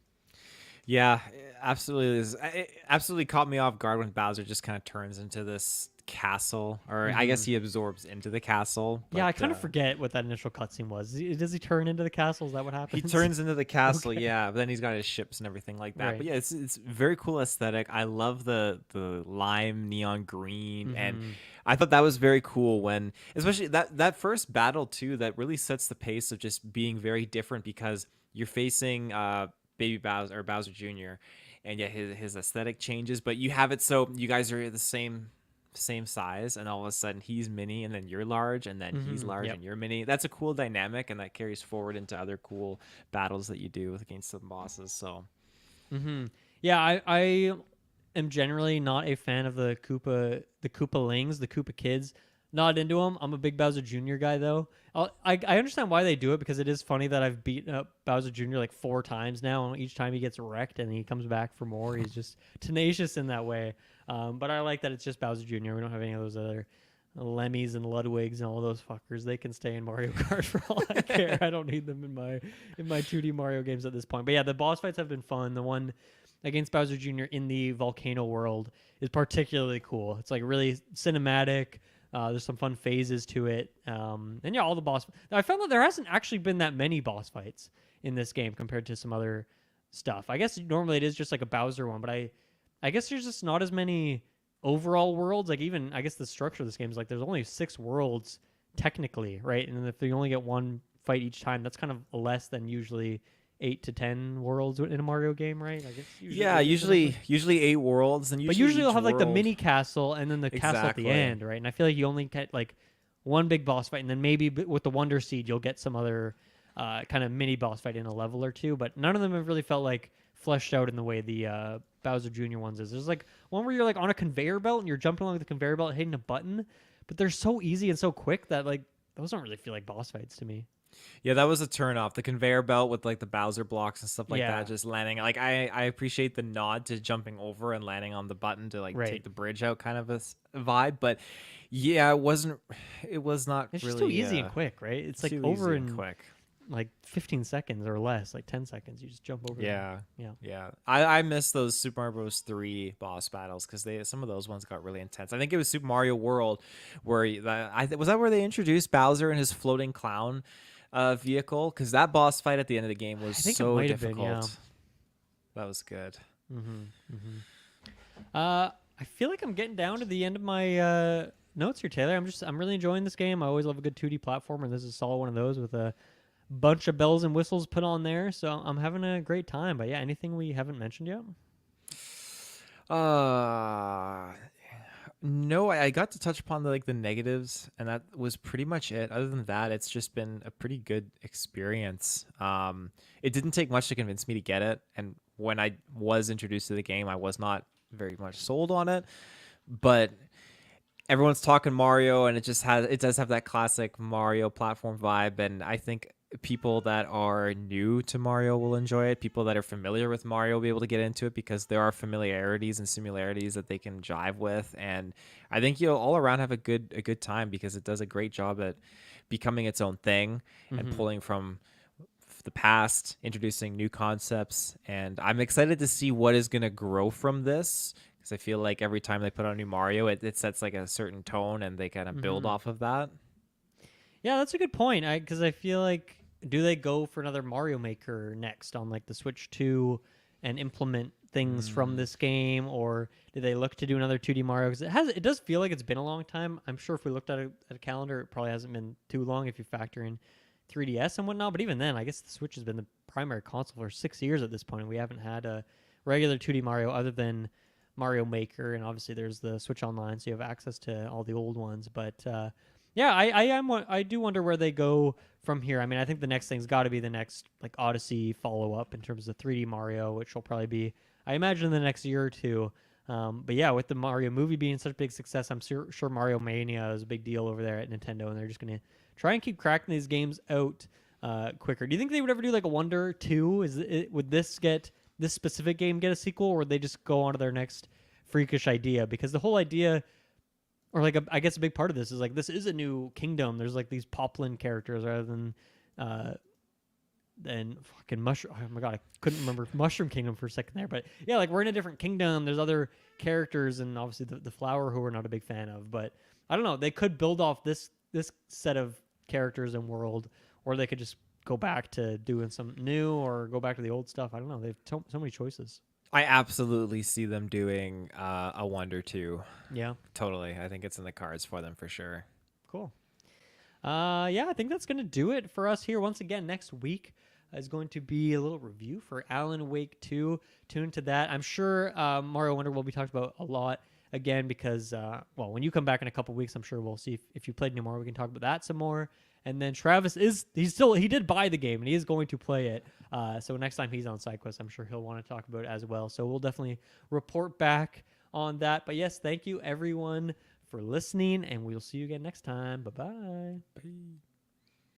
Yeah, absolutely. It absolutely caught me off guard when Bowser just kind of turns into this castle, or I guess he absorbs into the castle. Yeah, I but, kind of forget what that initial cutscene was. Does he turn into the castle? Is that what happens? He turns into the castle, Okay. yeah. But then he's got his ships and everything like that. Right. But yeah, it's very cool aesthetic. I love the lime neon green, and I thought that was very cool when, especially that first battle too, that really sets the pace of just being very different because you're facing Baby Bowser or Bowser Jr. and yeah, his aesthetic changes, but you have it so you guys are the same size, and all of a sudden he's mini and then you're large, and then he's large and you're mini. That's a cool dynamic, and that carries forward into other cool battles that you do against some bosses. So Yeah, I am generally not a fan of the Koopalings, the Koopa kids. Not into them. I'm a big Bowser Jr. guy though. I understand why they do it, because it is funny that I've beaten up Bowser Jr. like 4 times now, and each time he gets wrecked and he comes back for more. He's just tenacious in that way. But I like that it's just Bowser Jr. We don't have any of those other Lemmys and Ludwigs and all those fuckers. They can stay in Mario Kart for all I care. I don't need them in my 2D Mario games at this point. But yeah, the boss fights have been fun. The one against Bowser Jr. in the volcano world is particularly cool. It's like really cinematic. There's some fun phases to it. And yeah, all the boss. I found that there hasn't actually been that many boss fights in this game compared to some other stuff. I guess normally it is just like a Bowser one, but I guess there's just not as many overall worlds. Like even I guess the structure of this game is like there's only 6 worlds technically, right? And if you only get one fight each time, that's kind of less than usually 8 to 10 worlds in a Mario game, right? I guess usually 8 worlds, and but usually they'll have like the mini castle and then the castle at the Exactly. end, right? And I feel like you only get like one big boss fight, and then maybe with the Wonder Seed you'll get some other kind of mini boss fight in a level or two. But none of them have really felt like fleshed out in the way the Bowser Jr. ones is. There's like one where you're like on a conveyor belt and you're jumping along the conveyor belt hitting a button, but they're so easy and so quick that like those don't really feel like boss fights to me. Yeah, that was a turn off. The conveyor belt with like the Bowser blocks and stuff like Yeah. that, just landing. Like I appreciate the nod to jumping over and landing on the button to like Right. take the bridge out, kind of a vibe. But yeah, it was not It's really just too easy and quick, right? It's like too over easy and in quick. like 15 seconds or less, like 10 seconds. You just jump over. Yeah, them. yeah. I miss those Super Mario Bros. 3 boss battles because some of those ones got really intense. I think it was Super Mario World where was that where they introduced Bowser and his floating clown vehicle, because that boss fight at the end of the game was I think it so might have difficult. been, yeah. That was good. I feel like I'm getting down to the end of my notes here, Taylor. I'm really enjoying this game. I always love a good 2D platformer, and this is a solid one of those with a bunch of bells and whistles put on there. So I'm having a great time. But yeah, anything we haven't mentioned yet? No, I got to touch upon the negatives, and that was pretty much it. Other than that, it's just been a pretty good experience. It didn't take much to convince me to get it, and when I was introduced to the game, I was not very much sold on it. But everyone's talking Mario, and it does have that classic Mario platform vibe, and I think people that are new to Mario will enjoy it. People that are familiar with Mario will be able to get into it because there are familiarities and similarities that they can jive with. And I think you'll all around have a good time because it does a great job at becoming its own thing and Mm-hmm. pulling from the past, introducing new concepts. And I'm excited to see what is going to grow from this because I feel like every time they put out a new Mario, it sets like a certain tone and they kind of build Mm-hmm. off of that. Yeah, that's a good point. Because I feel like, do they go for another Mario Maker next on like the Switch 2 and implement things from Mm. this game, or do they look to do another 2D Mario? Because it does feel like it's been a long time. I'm sure if we looked at a calendar, it probably hasn't been too long if you factor in 3DS and whatnot. But even then, I guess the Switch has been the primary console for 6 years at this point, and we haven't had a regular 2D Mario other than Mario Maker, and obviously there's the Switch Online, so you have access to all the old ones. But yeah, I do wonder where they go from here. I mean, I think the next thing's got to be the next like Odyssey follow up in terms of 3D Mario, which will probably be, I imagine, in the next year or two. But yeah, with the Mario movie being such a big success, I'm sure Mario Mania is a big deal over there at Nintendo, and they're just gonna try and keep cracking these games out quicker. Do you think they would ever do like a Wonder 2? Would this specific game get a sequel, or would they just go on to their next freakish idea? Because the whole idea, or like I guess a big part of this is like this is a new kingdom. There's like these Poplin characters rather uh than fucking mushroom. Oh my god, I couldn't remember Mushroom Kingdom for a second there. But yeah, like we're in a different kingdom. There's other characters, and obviously the flower who we're not a big fan of. But I don't know. They could build off this set of characters and world, or they could just go back to doing some new, or go back to the old stuff. I don't know. They have so many choices. I absolutely see them doing a Wonder 2. Yeah, Totally. I think it's in the cards for them for sure. cool. Yeah, I think that's going to do it for us here. Once again, next week is going to be a little review for Alan Wake 2. Tune to that. I'm sure Mario Wonder will be talked about a lot again because, well, when you come back in a couple weeks, I'm sure we'll see if you played New Mario, we can talk about that some more. And then Travis he did buy the game and he is going to play it. So next time he's on Sidequest, I'm sure he'll want to talk about it as well. So we'll definitely report back on that. But yes, thank you everyone for listening, and we'll see you again next time. Bye-bye. Bye.